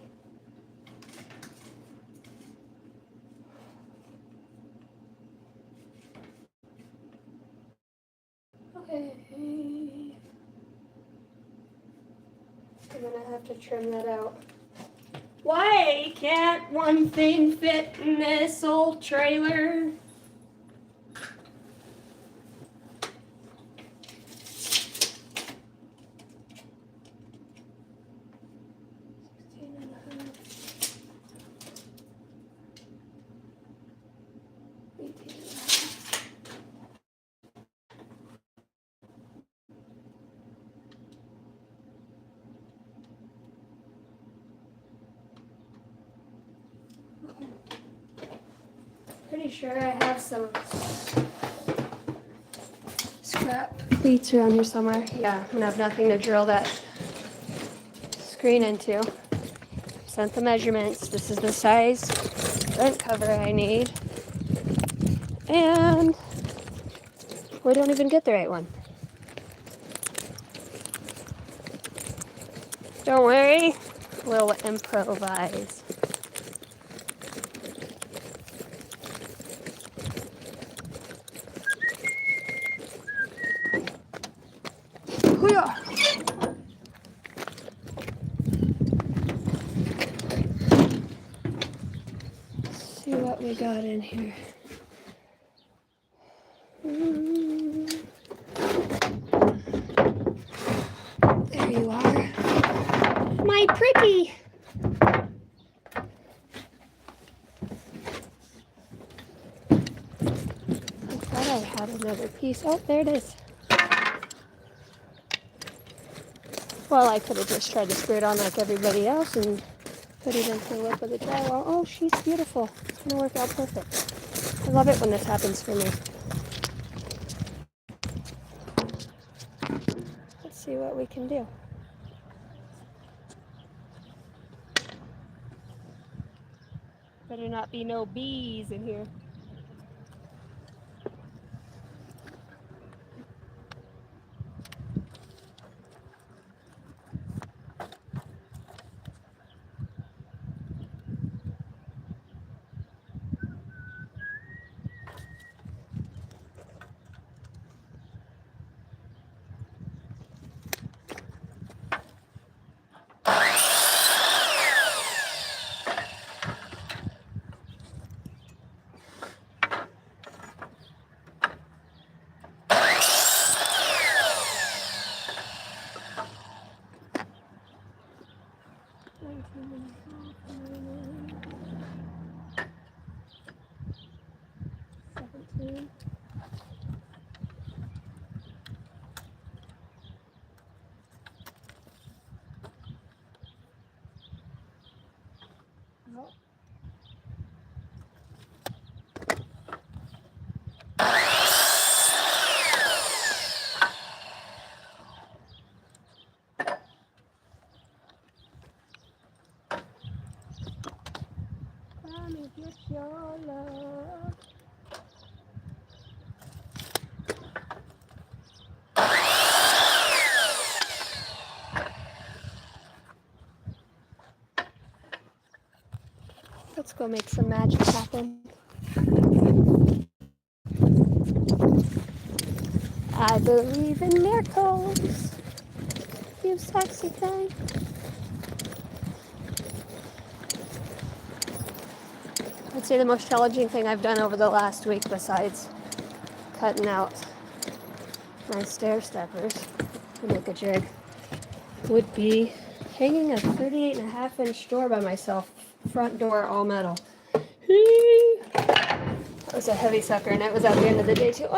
Okay. I'm gonna have to trim that out. Why can't one thing fit in this old trailer? Pretty sure I have some scrap cleats around here somewhere. Yeah, and I have nothing to drill that screen into. Sent the measurements. This is the size vent cover I need. And we don't even get the right one. Don't worry, we'll improvise. Hoo-yah! See what we got in here. There you are. My pretty. I thought I had another piece. Oh, there it is. Well, I could have just tried to screw it on like everybody else and put it into the lip of the drywall. Oh, she's beautiful. It's going to work out perfect. I love it when this happens for me. Let's see what we can do. Better not be no bees in here. Get your love. Let's go make some magic happen. I believe in miracles. You sexy thing. I'd say the most challenging thing I've done over the last week, besides cutting out my stair steppers to make a jig, would be hanging a 38.5-inch door by myself, front door all metal. That was a heavy sucker, and it was at the end of the day too.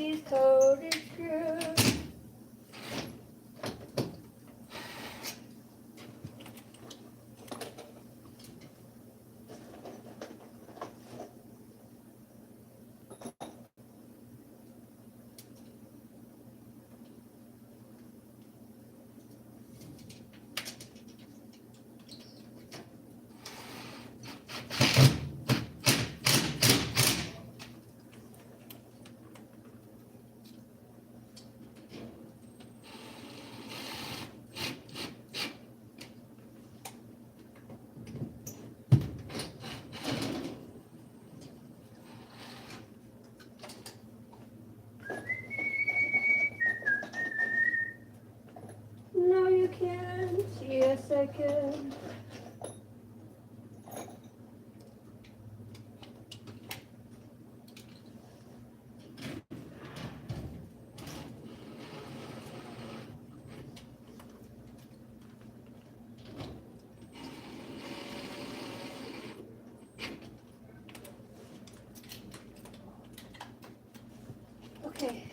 she's totally screwed. No, you can't. Yes, I can. Okay.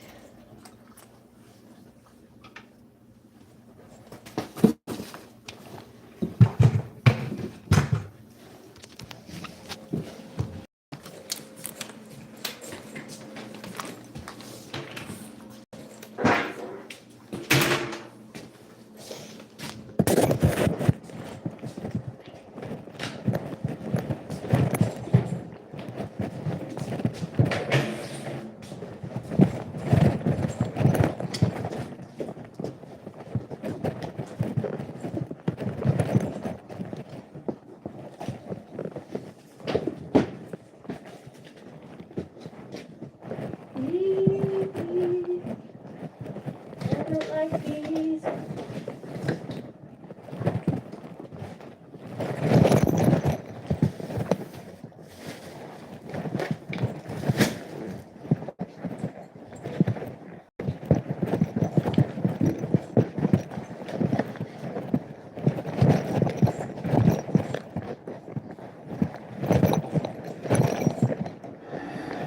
I don't like these.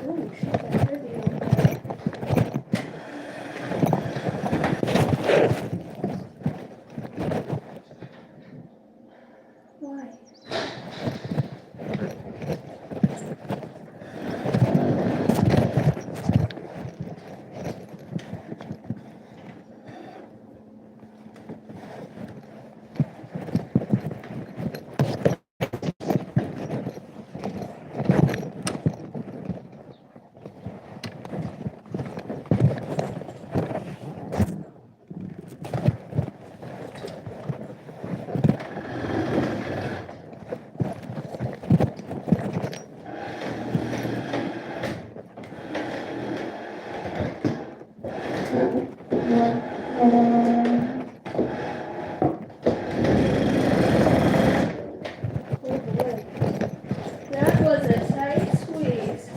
Oh, shit, that's heavy. Why? Oh boy. That was a tight squeeze.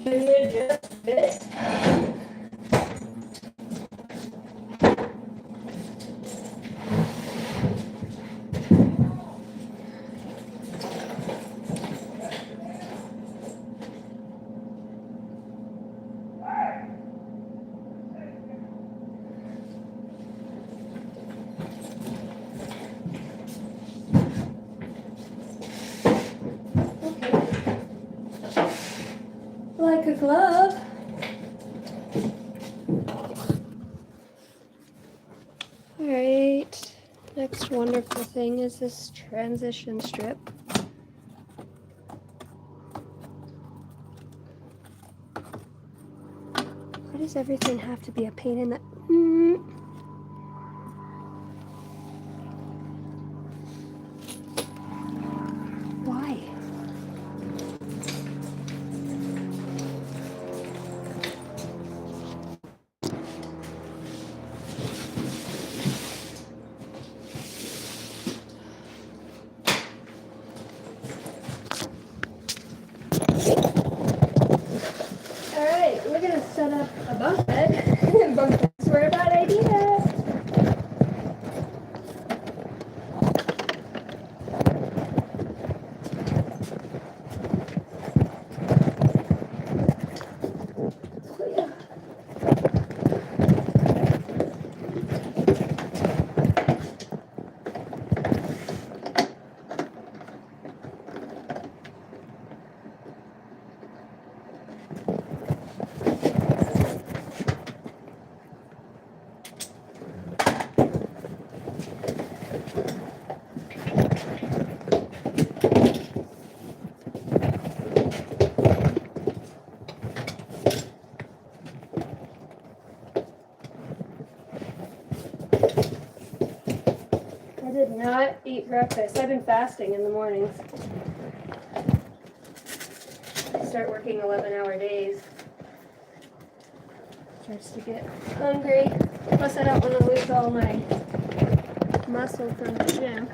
Can you just fit? Okay. Like a glove. All right, next wonderful thing is this transition strip. Why does everything have to be a pain in the... Why? All right, we're gonna set up a bunk bed. Bunk beds were a bad idea. I did not eat breakfast. I've been fasting in the mornings. I start working 11-hour days. Starts to get hungry. Plus I don't want to lose all my muscle from the gym.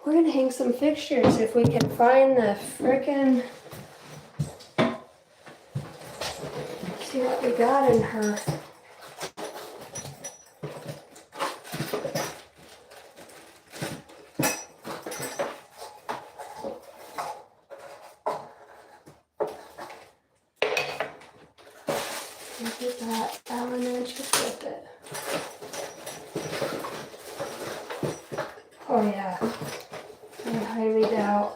We're gonna hang some fixtures if we can find the frickin'. See what we got in her. Look at that Allen wrench with it. Oh yeah, I highly doubt.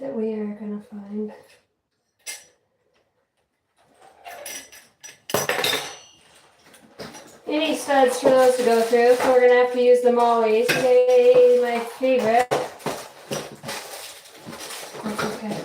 That we are gonna find. Any studs for those to go through, so we're gonna have to use them always. Yay, my favorite. That's okay.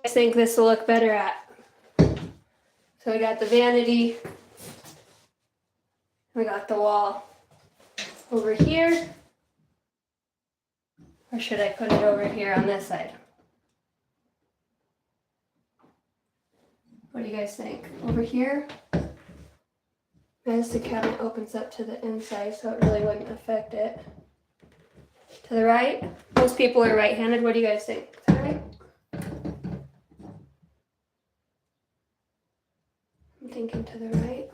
I think this will look better at. So we got the vanity. We got the wall. Over here, or should I put it over here on this side? What do you guys think? Over here? As the cabinet opens up to the inside, so it really wouldn't affect it. To the right? Most people are right-handed. What do you guys think? To the right? I'm thinking to the right.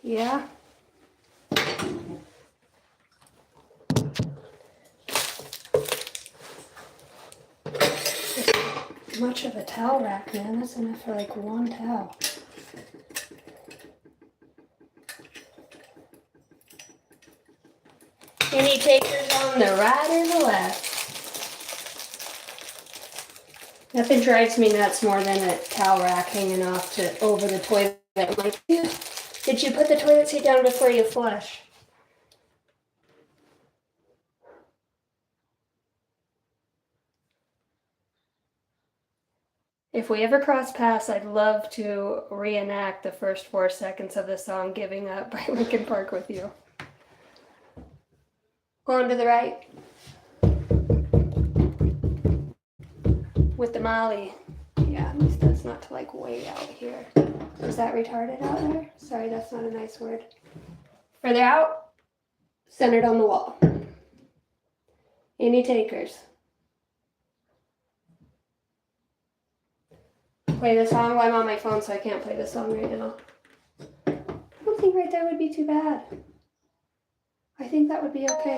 Yeah. Much of a towel rack, man. That's enough for like one towel. Any takers on the right or the left? Nothing drives me nuts more than a towel rack hanging off to over the toilet. I'm like, did you put the toilet seat down before you flush? If we ever cross paths, I'd love to reenact the first 4 seconds of the song Giving Up by Linkin Park with you. Going to the right. With the Molly. Yeah, at least that's not to like way out here. Is that retarded out there? Sorry, that's not a nice word. Further out, centered on the wall. Any takers? Play the song? Well, I'm on my phone, so I can't play the song right now. I don't think right there would be too bad. I think that would be okay.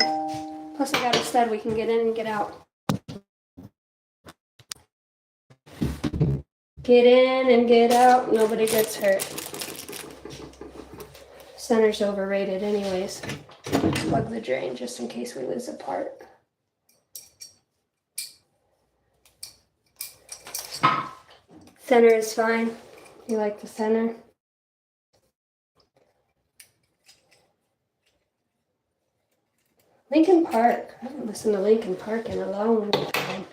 Plus I got a stud we can get in and get out. Get in and get out, nobody gets hurt. Center's overrated anyways. Plug the drain just in case we lose a part. Center is fine. You like the center? Lincoln Park. I haven't listened to Lincoln Park in a long time.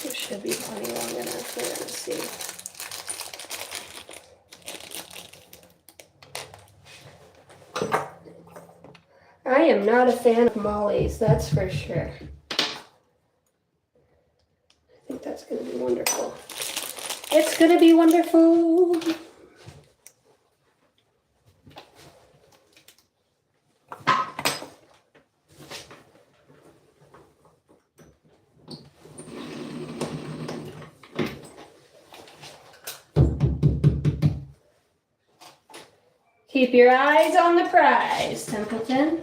It should be plenty long enough. We're gonna see. I am not a fan of mollies, that's for sure. I think that's gonna be wonderful. It's gonna be wonderful. Keep your eyes on the prize, Templeton.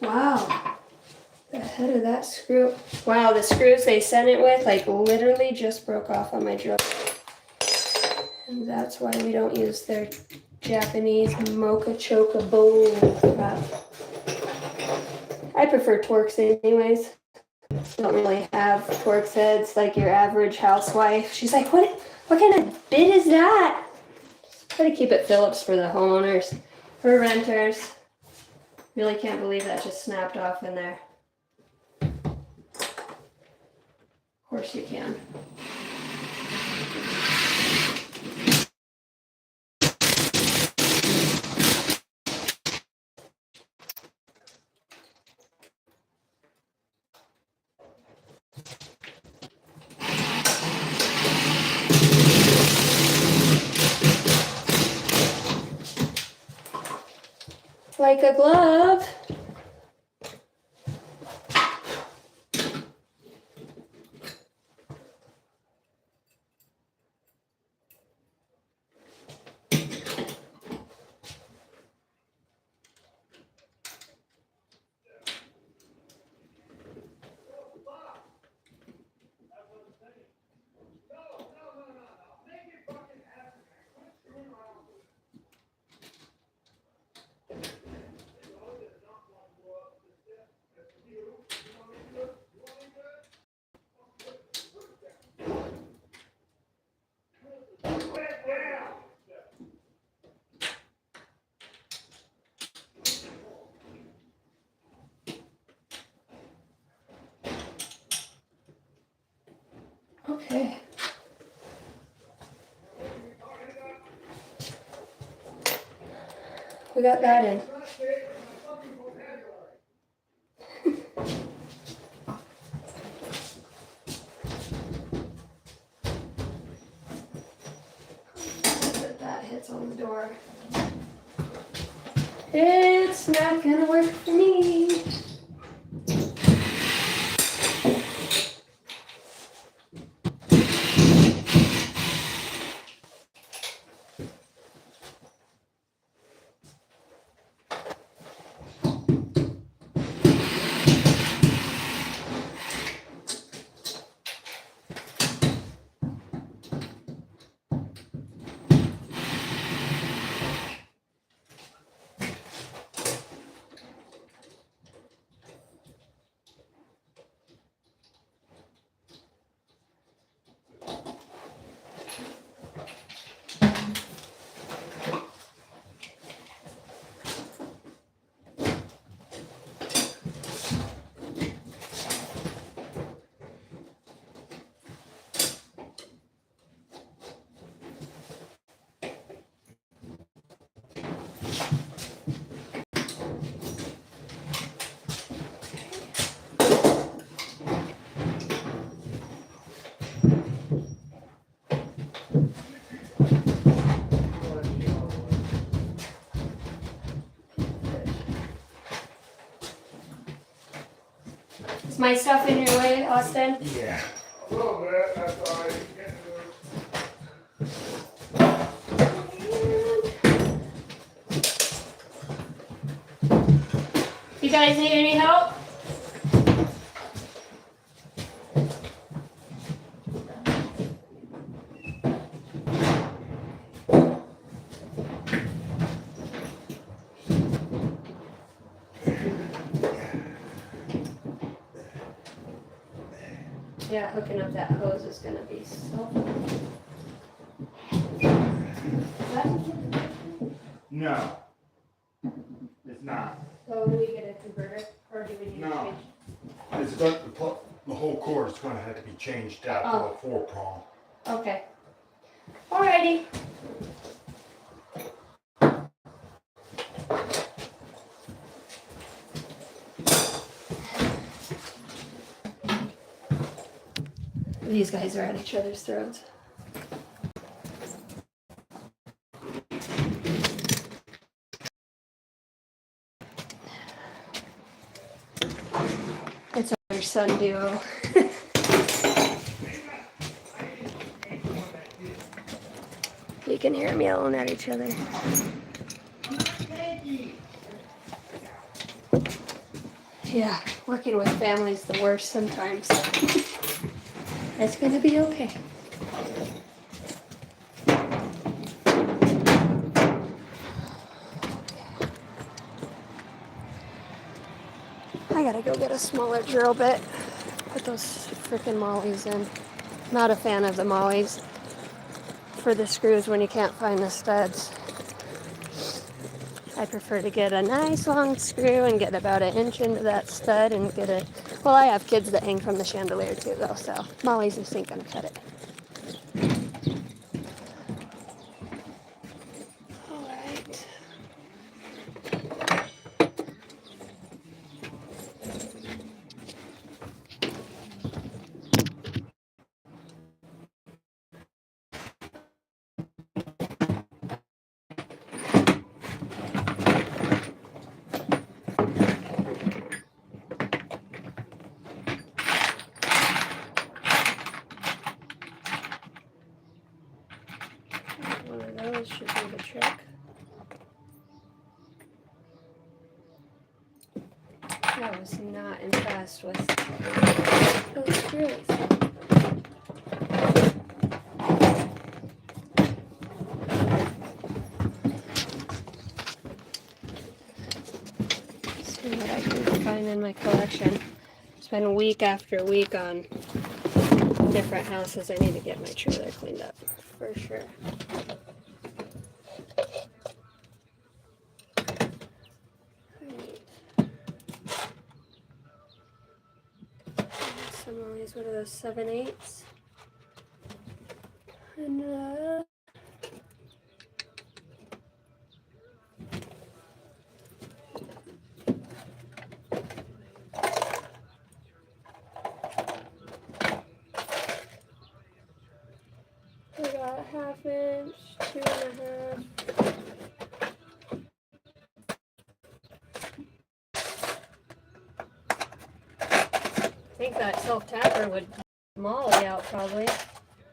Wow. The head of that screw. Wow, the screws they sent it with, like, literally just broke off on my drill. And that's why we don't use their Japanese mocha choka bowl crap. I prefer Torx anyways. Don't really have Torx heads like your average housewife. She's like, what kind of bit is that? Try to keep it Phillips for the homeowners. For renters. Really can't believe that just snapped off in there. Of course you can. Like a glove. Okay. We got that in. That hits on the door. It's not gonna work for me. my stuff in your way, Austin?
Yeah.
A little bit, that's all right. You can't do it.
You guys need any help? Yeah, hooking up that hose is gonna be so fun.
No. It's not.
So do we get a converter, or do we need to
No.
change?
It's got the whole cord is going to have to be changed out to a 4-prong.
Okay. Alrighty. These guys are at each other's throats. It's our son duo. You can hear them yelling at each other. Yeah, working with family's the worst sometimes. It's gonna be okay. I gotta go get a smaller drill bit. Put those freaking mollies in. Not a fan of the mollies for the screws when you can't find the studs. I prefer to get a nice long screw and get about 1 inch into that stud and get it. Well, I have kids that hang from the chandelier too, though, so mollies just ain't gonna cut it. All right. One of those should do the trick. I was not impressed with those screws. See what I can find in my collection. Spend week after week on different houses. I need to get my trailer cleaned up for sure. Some of these, what are those, 7/8? And we got 1/2 inch, 2.5. I think that self-tapper would molly out probably.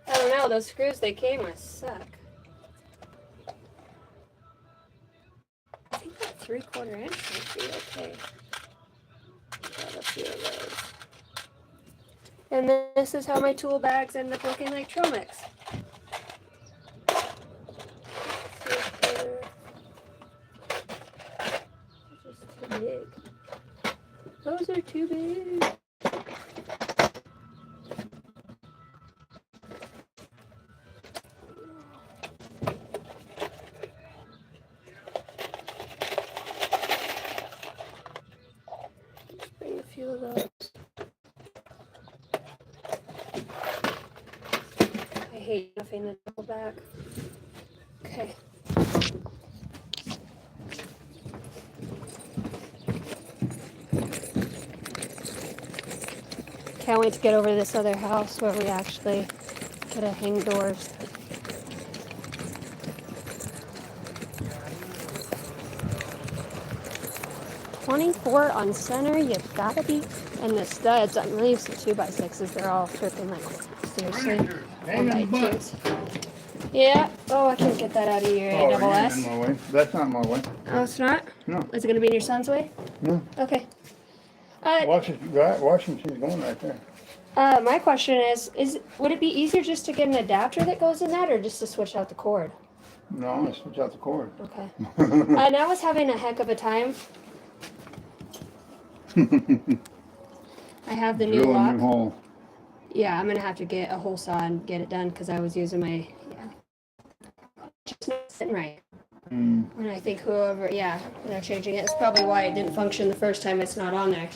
I don't know, those screws they came with suck. I think that 3/4 inch might be okay. Got a few of those. And this is how my tool bags end up looking like trail mix. Just too big. Those are too big. Just bring a few of those. I hate nothing to double back. Okay. Can't wait to get over to this other house where we actually get to hang doors. 24 on center. You've got to be. And the studs, I'm really used to 2x6s. They're all freaking like, seriously,
Rangers, hang in the butt.
1x2s. Yeah. Oh, I can't get that out of your
Oh,
double
you're
S.
in my way. That's not my way.
Oh, it's not?
No.
Is it going to be in your son's way?
No.
Okay.
Watch it. Watch him. She's going right there.
My question is would it be easier just to get an adapter that goes in that, or just to switch out the cord?
No, I'm gonna switch out the cord.
Okay. And I was having a heck of a time. I have the new
Drill a
lock.
new hole.
Yeah, I'm gonna have to get a hole saw and get it done because I was using my just not sitting right. And I think whoever, they're changing it. It's probably why it didn't function the first time. It's not on there.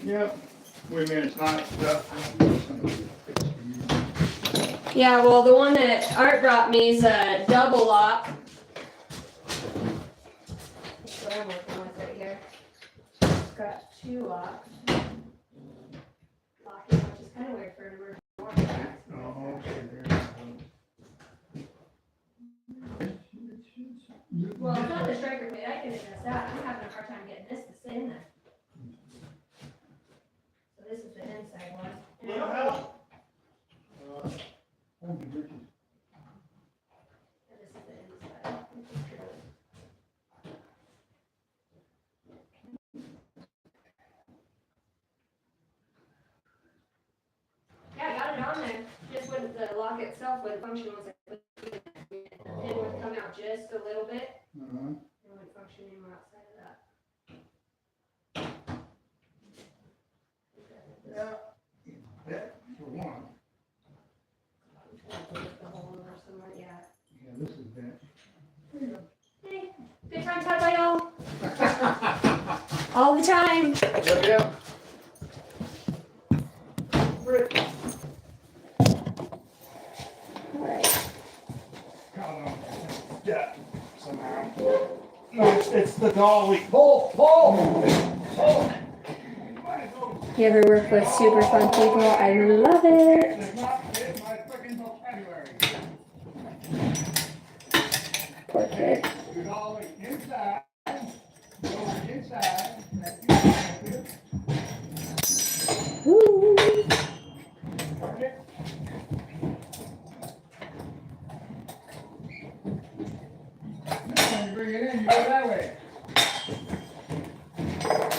Yep. Wait a minute, it's not.
Yeah, well, the one that Art brought me is a double lock. That's what I'm working with right here. It's got 2 locks. Locking, which is kind of weird for an emergency.
Oh, okay.
Well, it's not the striker plate. I can adjust that. I'm having a hard time getting this to sit in there. So this is the inside one. And I don't know-
Hold the bridges.
and this is the inside. Yeah, I got it on there. Just wouldn't, the lock itself wouldn't function once I put it in. The pin would come out just a little bit.
Uh-huh.
It wouldn't function anymore outside of that.
Yeah, for one.
The hole in there somewhere, yeah.
Yeah, this is bent.
Hey, good times had by all. All the time.
Yeah.
Alright.
Yeah, somehow. No, it's the dolly. Pull!
You ever work with super fun people? I love it.
It's not in my freaking vocabulary.
Poor kid.
The dolly inside. Go inside.
Woo.
When you bring it in, you go that way.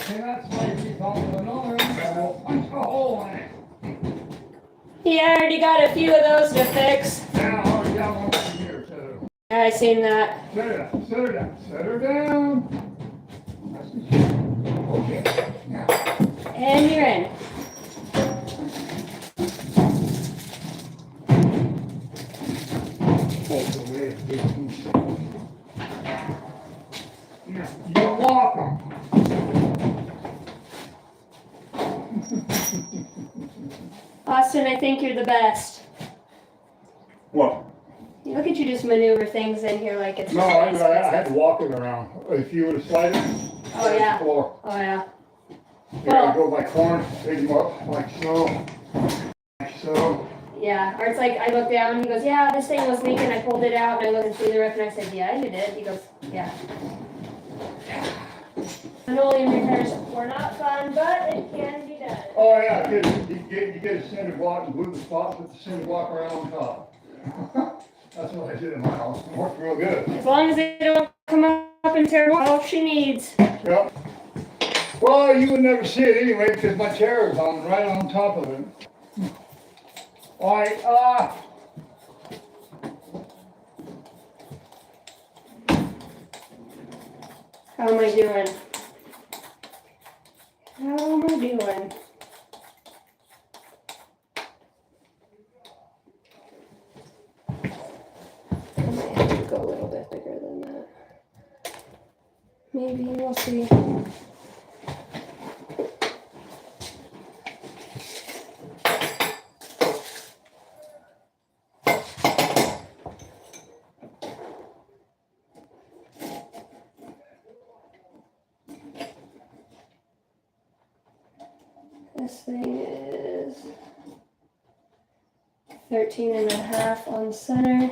Cannot slide these all to another, and we'll punch a hole in it.
He already got a few of those to fix.
Now, I already got one from here, so.
I seen that.
Set her down, set her down, set her down. Okay, now.
And you're in.
You're welcome.
Austin, I think you're the best.
What?
Look at you just maneuver things in here like it's
No, I had to walk it around. If you would have slid it,
Oh, yeah.
floor.
Oh, yeah.
You gotta go by corn, pick them up like so. Like so.
Yeah. Or it's like I look down and he goes, yeah, this thing was leaking. I pulled it out and I looked through the rip and I said, yeah, you did. He goes, yeah. Linoleum repairs were not fun, but it can be done.
Oh yeah, you get a cinder block and glue the spot, put the cinder block around on top. That's what I did in my house. It worked real good.
As long as they don't come up and tear all she needs.
Yep. Well, you would never see it anyway because my chair is on right on top of it. All right,
How am I doing? How am I doing? I might have to go a little bit bigger than that. Maybe, we'll see. This thing is 13.5 on center.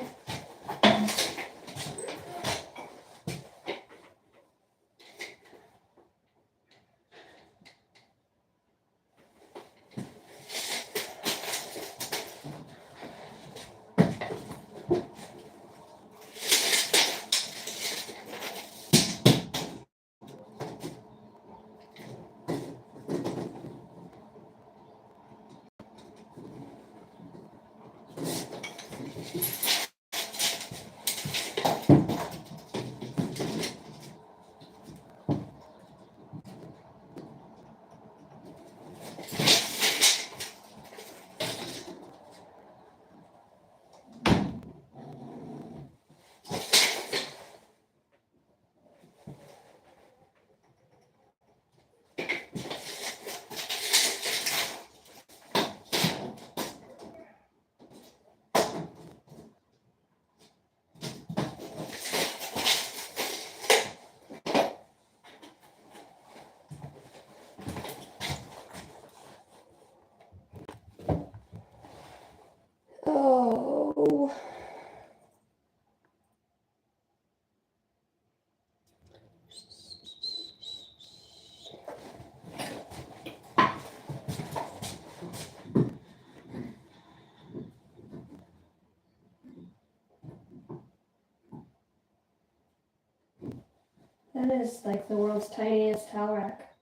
That is like the world's tiniest towel rack.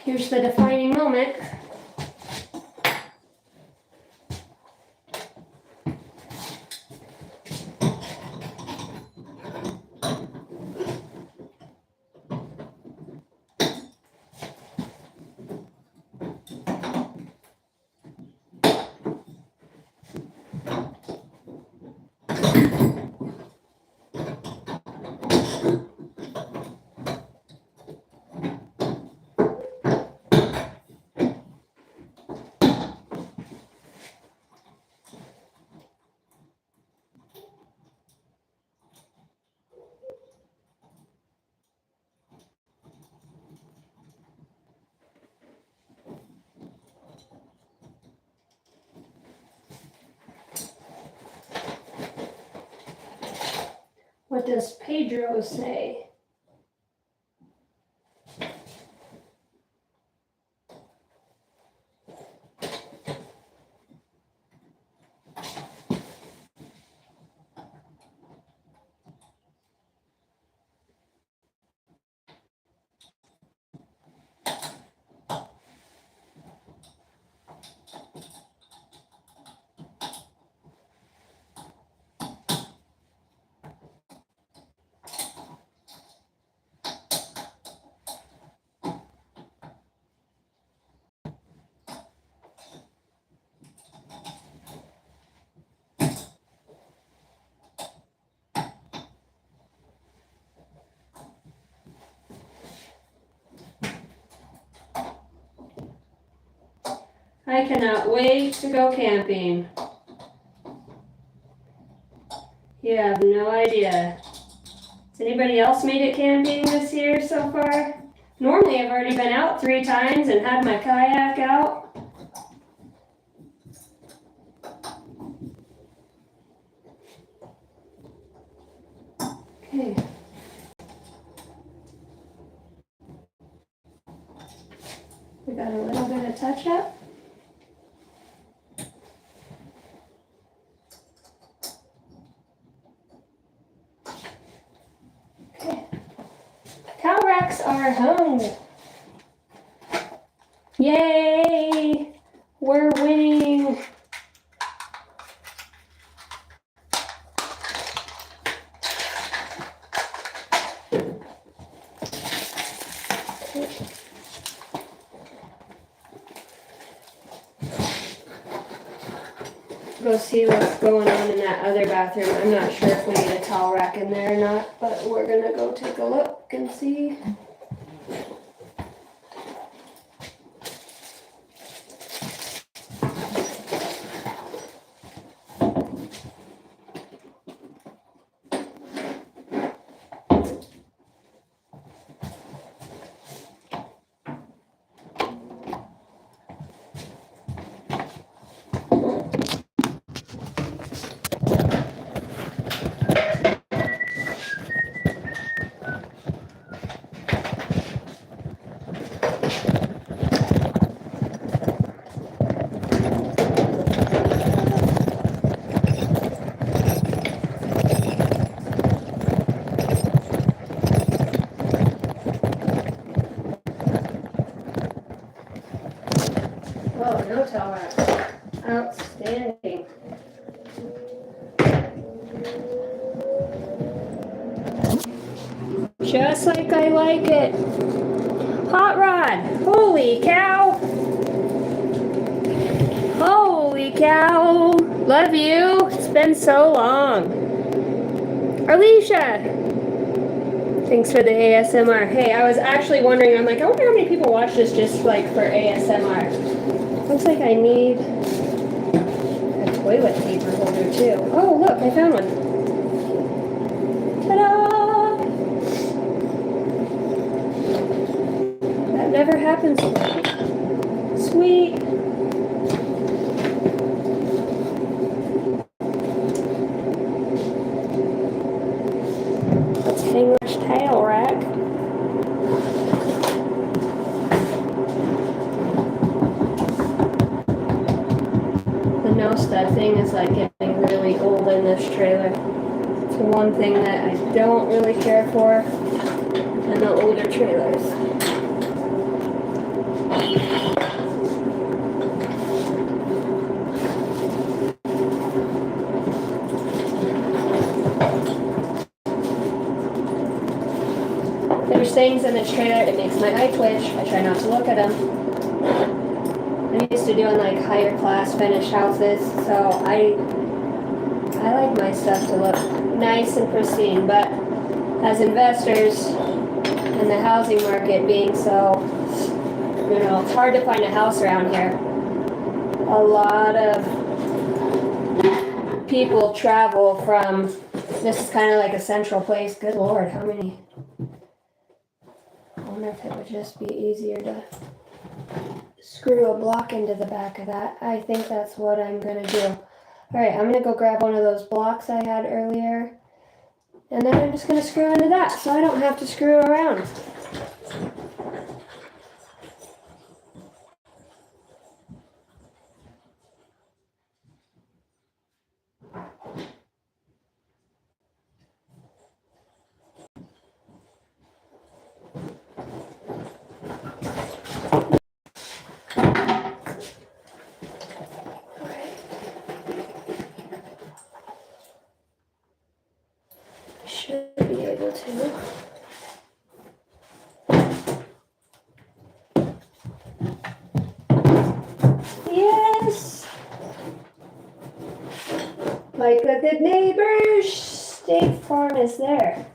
Here's the defining moment. What does Pedro say? I cannot wait to go camping. You have no idea. Has anybody else made it camping this year so far? Normally I've already been out 3 times and had my kayak out. Okay. We got a little bit of touch up. Okay. Towel racks are hung. Yay! We're winning. Go see what's going on in that other bathroom. I'm not sure if we need a towel rack in there or not, but we're gonna go take a look and see. Oh, no towel rack. Outstanding. Just like I like it. Hot rod. Holy cow. Holy cow. Love you. It's been so long. Alicia. Thanks for the ASMR. Hey, I was actually wondering, I'm like, I wonder how many people watch this just like for ASMR. Looks like I need a toilet paper holder too. Oh, look, I found one. Ta-da! That never happens to me. Sweet. Let's hang this towel rack. The no stud thing is like getting really old in this trailer. It's one thing that I don't really care for in the older trailers. There's things in this trailer, it makes my eye twitch. I try not to look at them. I'm used to doing like higher class finished houses, so I like my stuff to look nice and pristine, but as investors in the housing market being so, it's hard to find a house around here. A lot of people travel from, this is kind of like a central place. Good Lord, how many? I wonder if it would just be easier to screw a block into the back of that. I think that's what I'm going to do. Alright, I'm going to go grab one of those blocks I had earlier. And then I'm just going to screw into that so I don't have to screw around. Should be able to. Yes! Like a good neighbor, State Farm is there.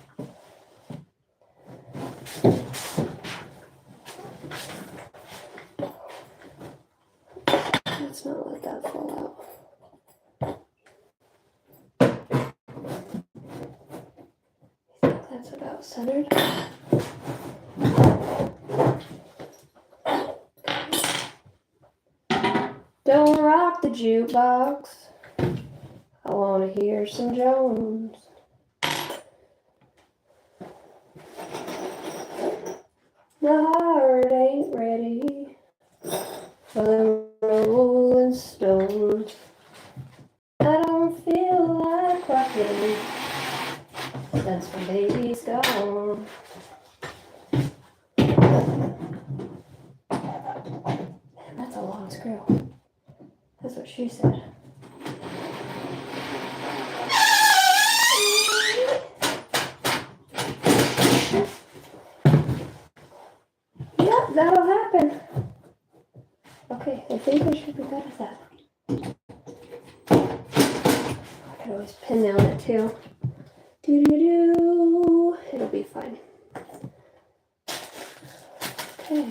jukebox. I want to hear some Jones. The heart ain't ready for the Rolling Stones. I don't feel like rocking since my baby's gone. Man, that's a long screw. That's what she said. Yep, that'll happen. Okay, I think we should be good with that. I could always pin down it too. Doo-doo-doo. It'll be fine. Okay.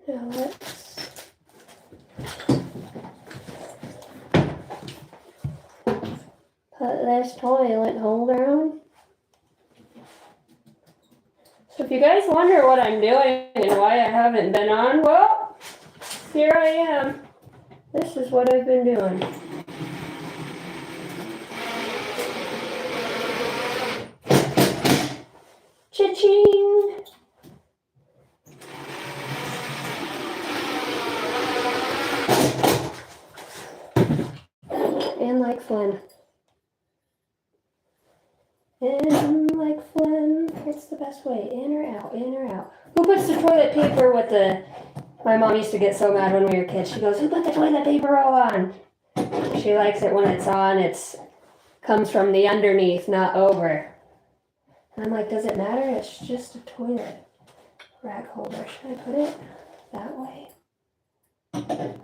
Now let's put this toilet holder on. So if you guys wonder what I'm doing and why I haven't been on, well, here I am. This is what I've been doing. Cha-ching! And like Flynn. And like Flynn, it's the best way. In or out, in or out. Who puts the toilet paper with the... My mom used to get so mad when we were kids. She goes, who put the toilet paper roll on? She likes it when it's on. It's comes from the underneath, not over. And I'm like, does it matter? It's just a toilet rag holder. Should I put it that way?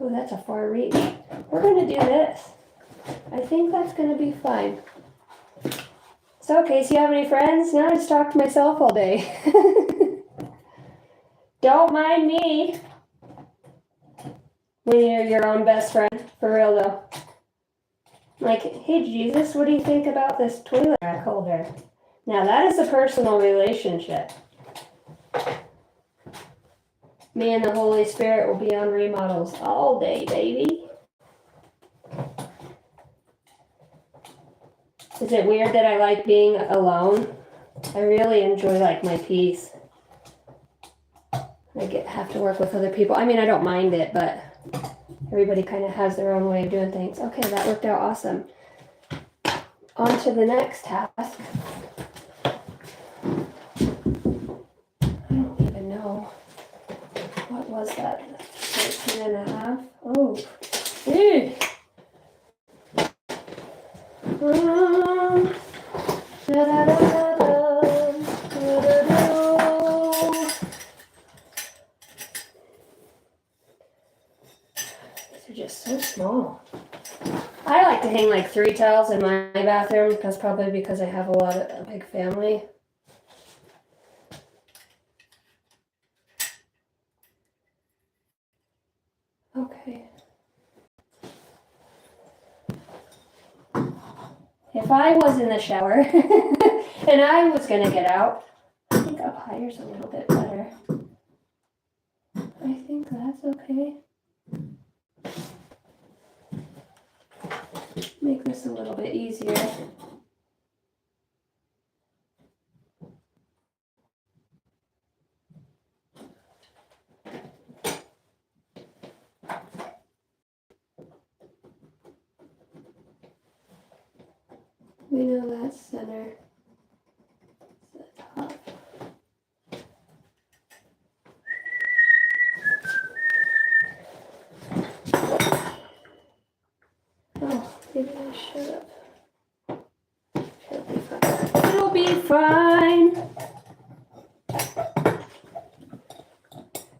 Oh, that's a far reach. We're going to do this. I think that's going to be fine. So, Casey, you have any friends? No, I just talk to myself all day. Don't mind me. When you're your own best friend. For real, though. Like, hey, Jesus, what do you think about this toilet rack holder? Now, that is a personal relationship. Me and the Holy Spirit will be on remodels all day, baby. Is it weird that I like being alone? I really enjoy, like, my peace. I have to work with other people. I mean, I don't mind it, but everybody kind of has their own way of doing things. Okay, that worked out awesome. On to the next task. I don't even know. What was that? 13.5? Oh, dude. These are just so small. I like to hang like 3 towels in my bathroom because I have a big family. Okay. If I was in the shower and I was gonna get out, I think up higher's a little bit better. I think that's okay. Make this a little bit easier. We know that's center. It's the top. Oh, maybe I should have. It'll be fine. It'll be fine.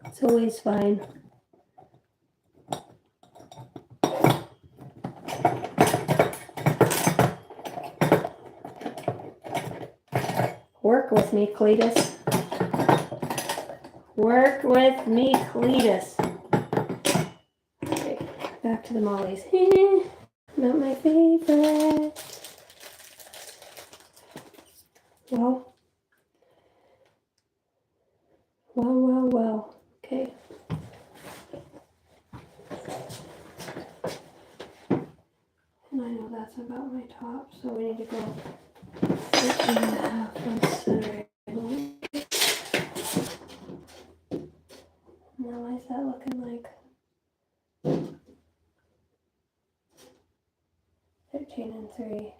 It's always fine. Work with me, Cletus. Work with me, Cletus. Okay, back to the mollies. Not my favorite. Well. Well. Okay. that's about my top, so we need to go 13.5 from center. Now why is that looking like 13 and 3?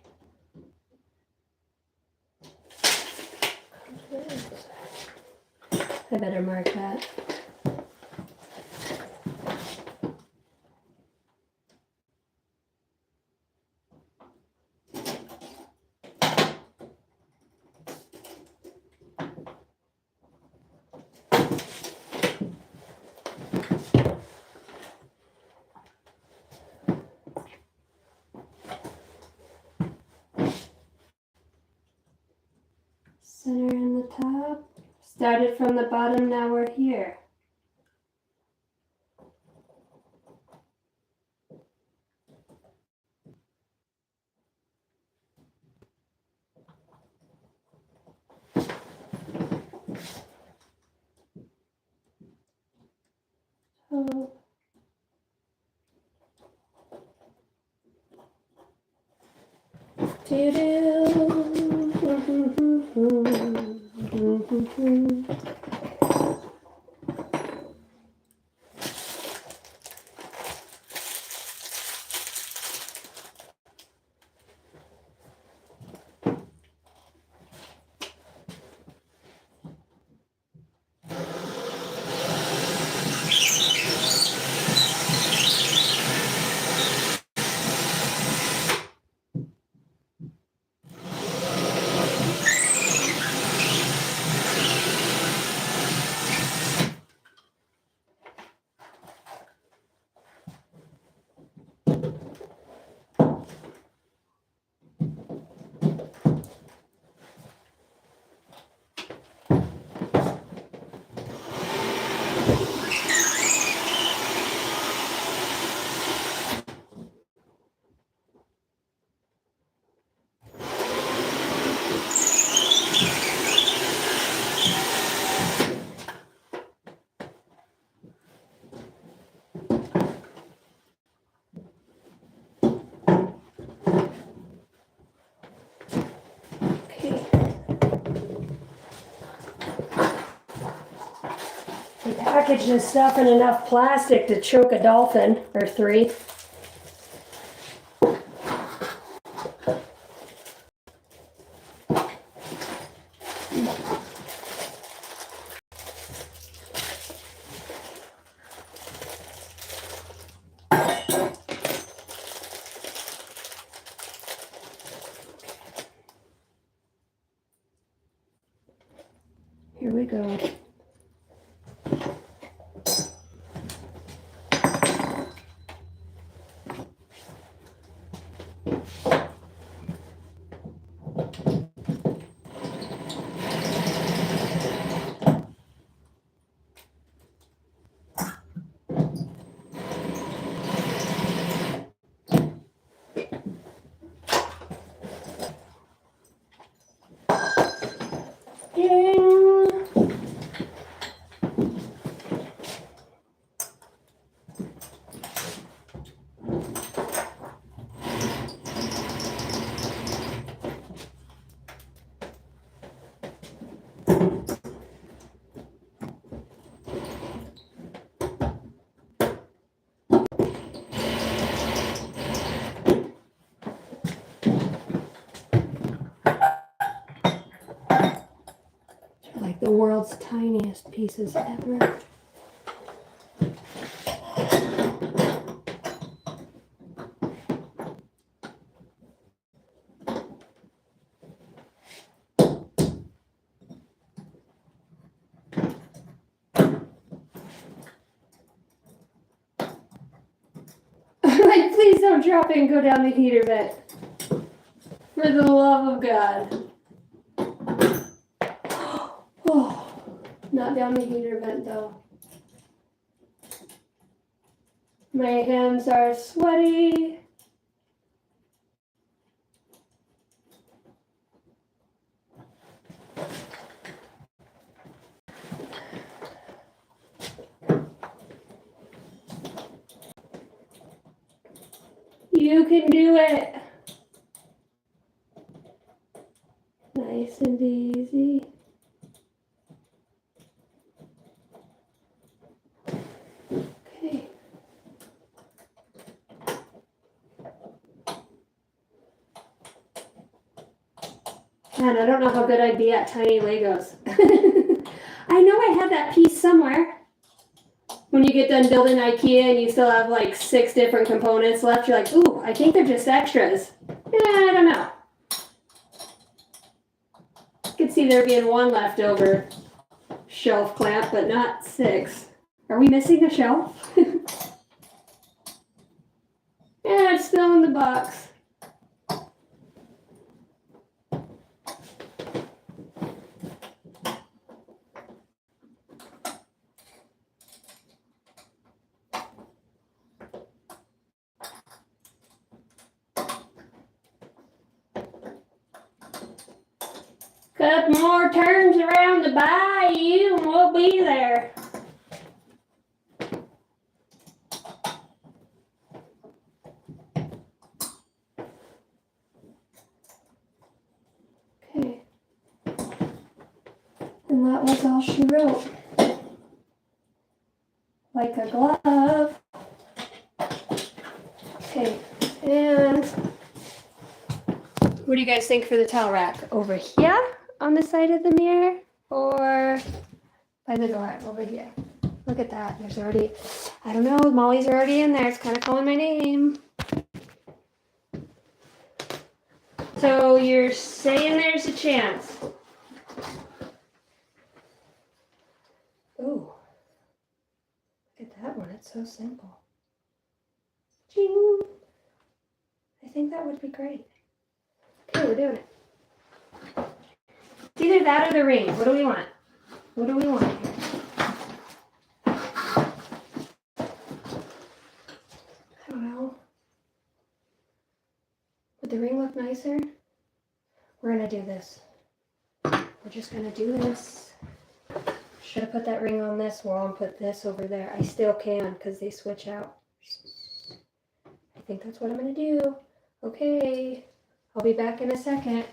I better mark that. Center in the top. Started from the bottom, now we're here. So they packaged this stuff in enough plastic to choke a dolphin or 3. Here we go. Ding! Like the world's tiniest pieces ever. Like, please don't drop it and go down the heater vent. For the love of God. Oh, not down the heater vent though. My hands are sweaty. You can do it. Nice and easy. Okay. Man, I don't know how good I'd be at tiny Legos. I know I had that piece somewhere. When you get done building IKEA and you still have like 6 different components left, you're like, ooh, I think they're just extras. Yeah, I don't know. I could see there being 1 left over shelf clamp, but not 6. Are we missing a shelf? Yeah, it's still in the box. Couple more turns around the bayou and we'll be there. Okay. And that was all she wrote. Like a glove. Okay, and what do you guys think for the towel rack? Over here on the side of the mirror or by the door over here? Look at that. There's already, I don't know, Molly's already in there. It's kind of calling my name. So you're saying there's a chance. Ooh. Look at that one. It's so simple. Ching. I think that would be great. Okay, we're doing it. It's either that or the ring. What do we want? What do we want here? I don't know. Would the ring look nicer? We're gonna do this. We're just gonna do this. Should have put that ring on this wall and put this over there. I still can because they switch out. I think that's what I'm gonna do. Okay, I'll be back in a second.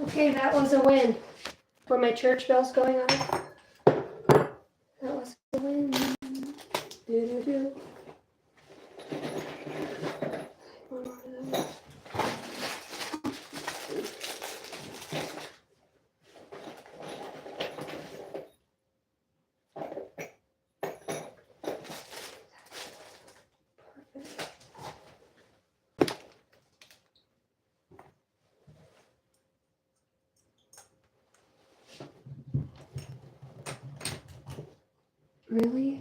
Okay, that was a win. Were my church bells going on? That was a win. Do-do-do. One more of those. Really?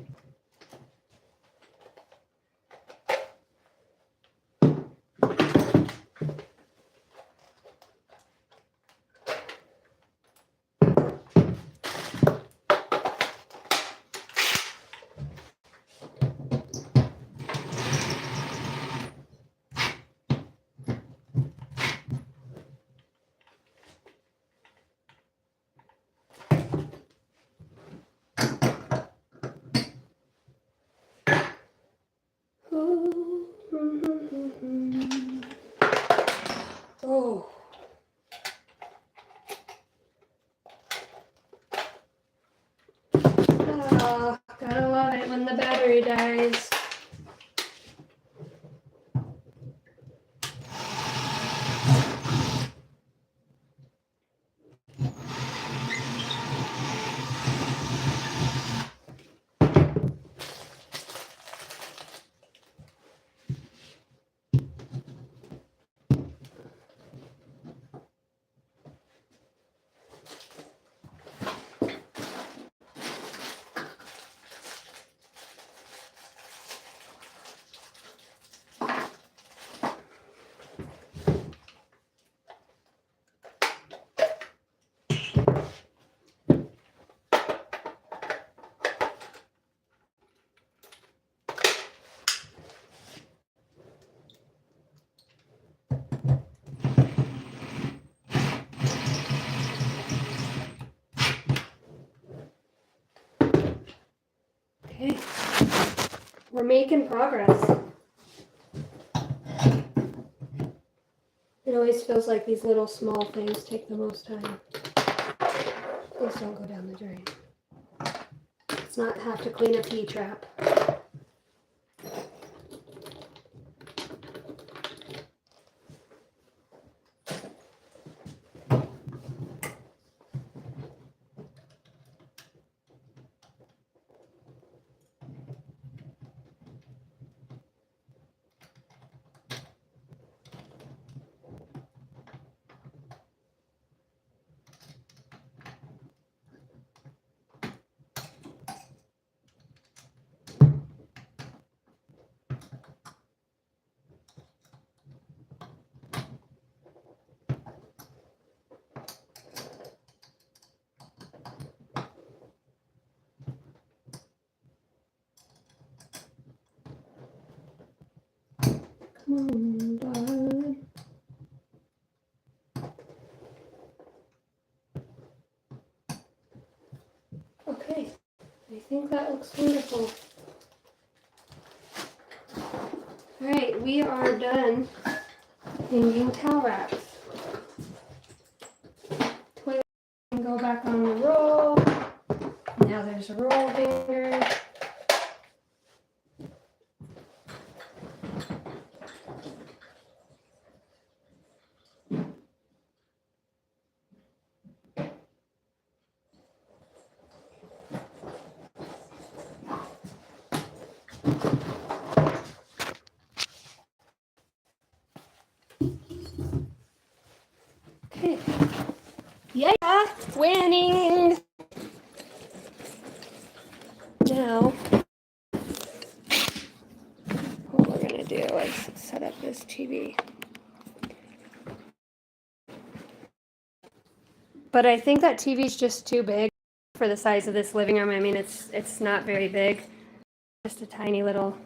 Oh. Oh, gotta love it when the battery dies. Okay. We're making progress. It always feels like these little small things take the most time. Please don't go down the drain. Let's not have to clean a pea trap. Come on, bud. Okay, I think that looks wonderful. Alright, we are done hanging towel wraps. Toilet can go back on the roll. Now there's a roll hanger. Okay. Yeah, winning. Now, what we're gonna do is set up this TV. But I think that TV's just too big for the size of this living room. I mean, it's not very big, just a tiny little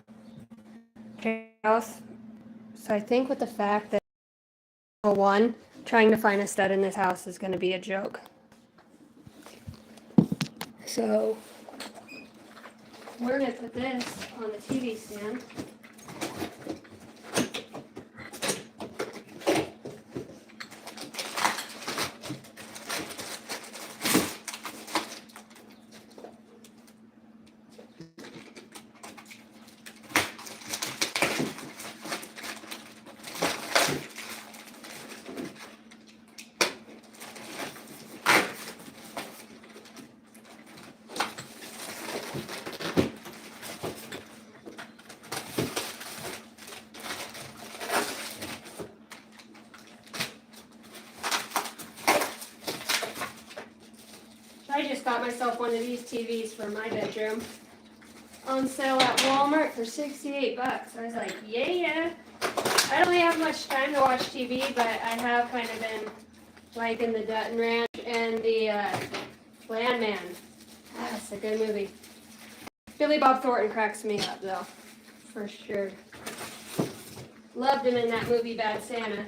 house. So I think with the fact that one, trying to find a stud in this house is going to be a joke. So we're going to put this on the TV stand. got myself one of these TVs for my bedroom. On sale at Walmart for 68 bucks. I was like, yeah. I don't really have much time to watch TV, but I have kind of been liking the Dutton Ranch and the Landman. That's a good movie. Billy Bob Thornton cracks me up, though, for sure. Loved him in that movie, Bad Santa.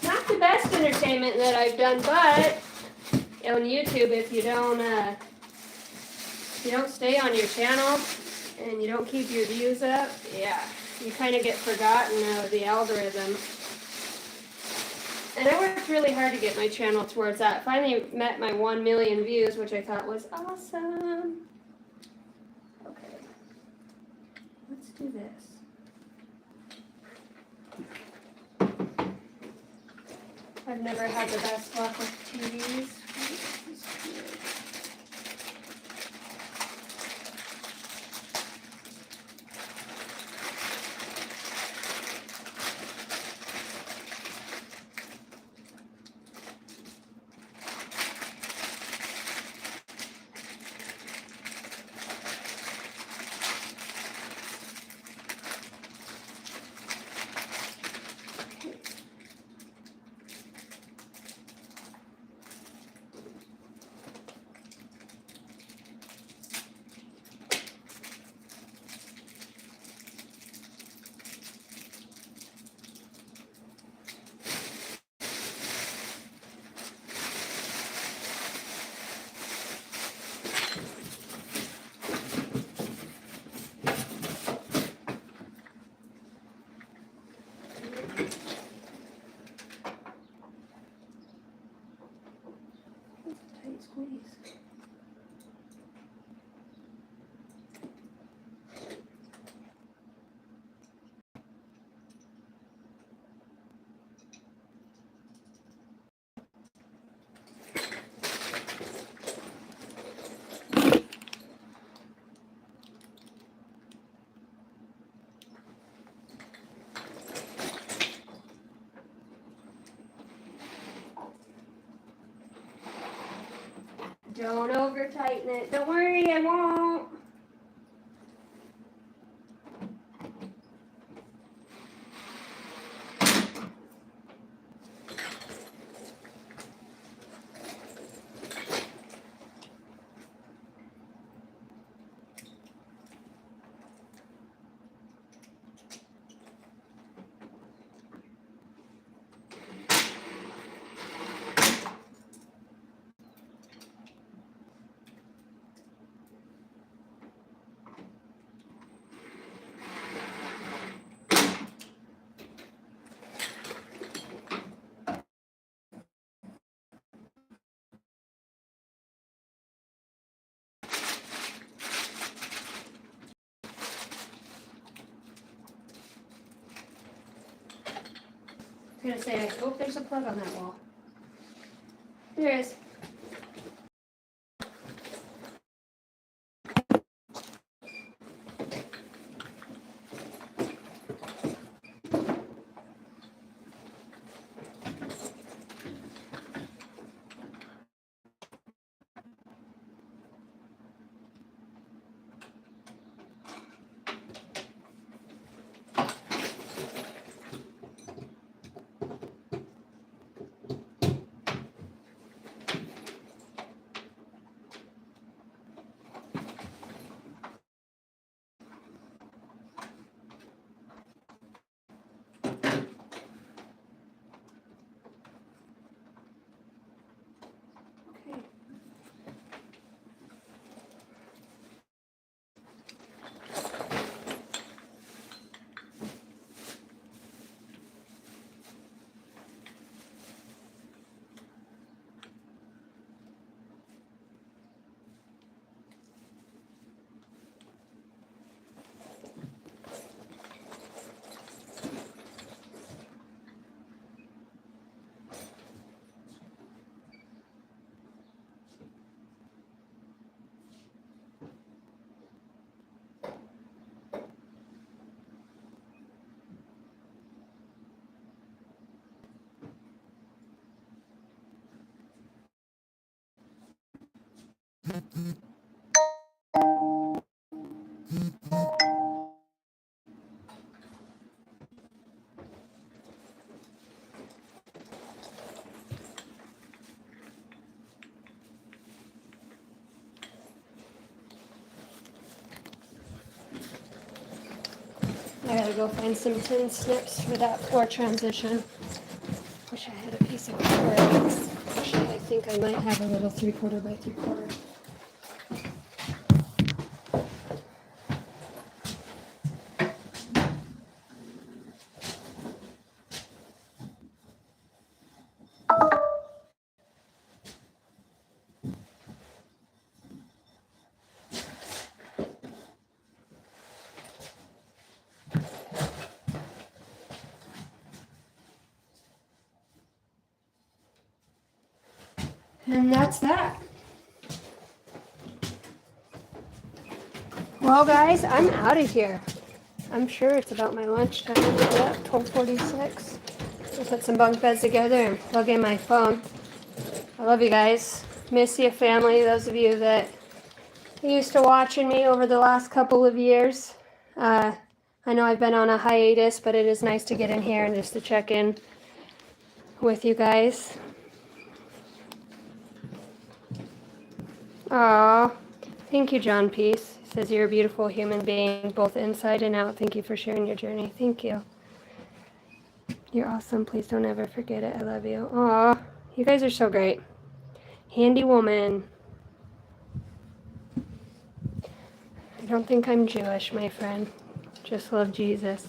Not the best entertainment that I've done, but on YouTube, if you don't stay on your channel and you don't keep your views up, yeah, you kind of get forgotten out of the algorithm. And I worked really hard to get my channel towards that. Finally met my 1 million views, which I thought was awesome. Okay, let's do this. I've never had the best luck with TVs. Tight squeeze. Don't over tighten it. Don't worry, I won't. I was gonna say, I hope there's a plug on that wall. There is. gotta go find some tin snips for that floor transition. Wish I had a piece of cord. Actually, I think I might have a little 3/4 by 3/4. And that's that. Well, guys, I'm out of here. I'm sure it's about my lunchtime. Yeah, 12:46. I'll put some bunk beds together and plug in my phone. I love you guys. Miss you, family. Those of you that are used to watching me over the last couple of years. I know I've been on a hiatus, but it is nice to get in here and just to check in with you guys. Aw, thank you, John Peace. He says you're a beautiful human being, both inside and out. Thank you for sharing your journey. Thank you. You're awesome. Please don't ever forget it. I love you. Aw, you guys are so great. Handy woman. I don't think I'm Jewish, my friend. Just love Jesus.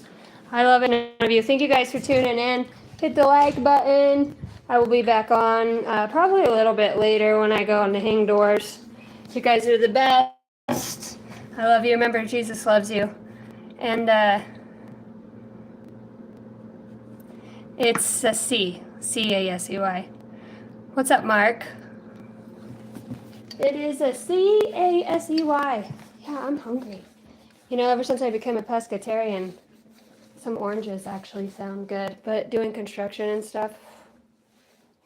I love and love you. Thank you guys for tuning in. Hit the like button. I will be back on probably a little bit later when I go on to hang doors. You guys are the best. I love you. Remember, Jesus loves you. And it's a C. C-A-S-E-Y. What's up, Mark? It is a C-A-S-E-Y. Yeah, I'm hungry. You know, ever since I became a pescatarian, some oranges actually sound good. But doing construction and stuff,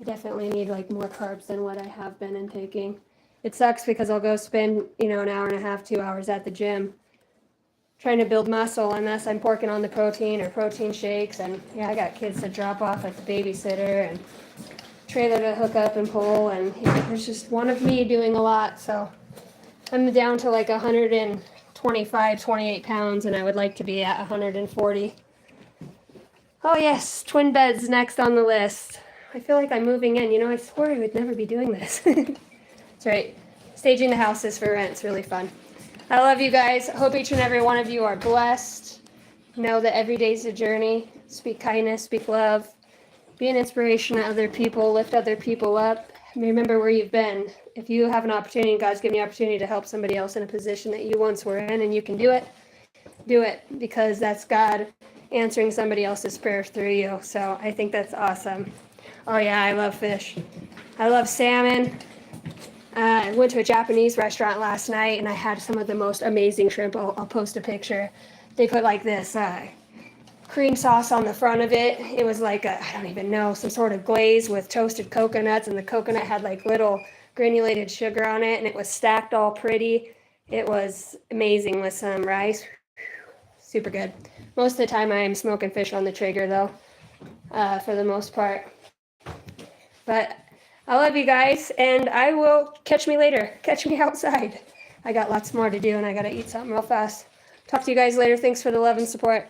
I definitely need like more carbs than what I have been intaking. It sucks because I'll go spend, an hour and a half, 2 hours at the gym trying to build muscle unless I'm porking on the protein or protein shakes. And yeah, I got kids to drop off at the babysitter and trailer to hook up and pull. And there's just one of me doing a lot. So I'm down to like 125, 28 pounds, and I would like to be at 140. Oh yes, twin beds next on the list. I feel like I'm moving in. I swore I would never be doing this. That's right. Staging the houses for rent is really fun. I love you guys. Hope each and every one of you are blessed. Know that every day's a journey. Speak kindness, speak love. Be an inspiration to other people. Lift other people up. Remember where you've been. If you have an opportunity, God's given you an opportunity to help somebody else in a position that you once were in, and you can do it because that's God answering somebody else's prayer through you. So I think that's awesome. Oh yeah, I love fish. I love salmon. I went to a Japanese restaurant last night and I had some of the most amazing shrimp. I'll post a picture. They put like this cream sauce on the front of it. It was like I don't even know, some sort of glaze with toasted coconuts, and the coconut had like little granulated sugar on it, and it was stacked all pretty. It was amazing with some rice. Super good. Most of the time I'm smoking fish on the Traeger though, for the most part. But I love you guys, and I will catch me later. Catch me outside. I got lots more to do, and I got to eat something real fast. Talk to you guys later. Thanks for the love and support.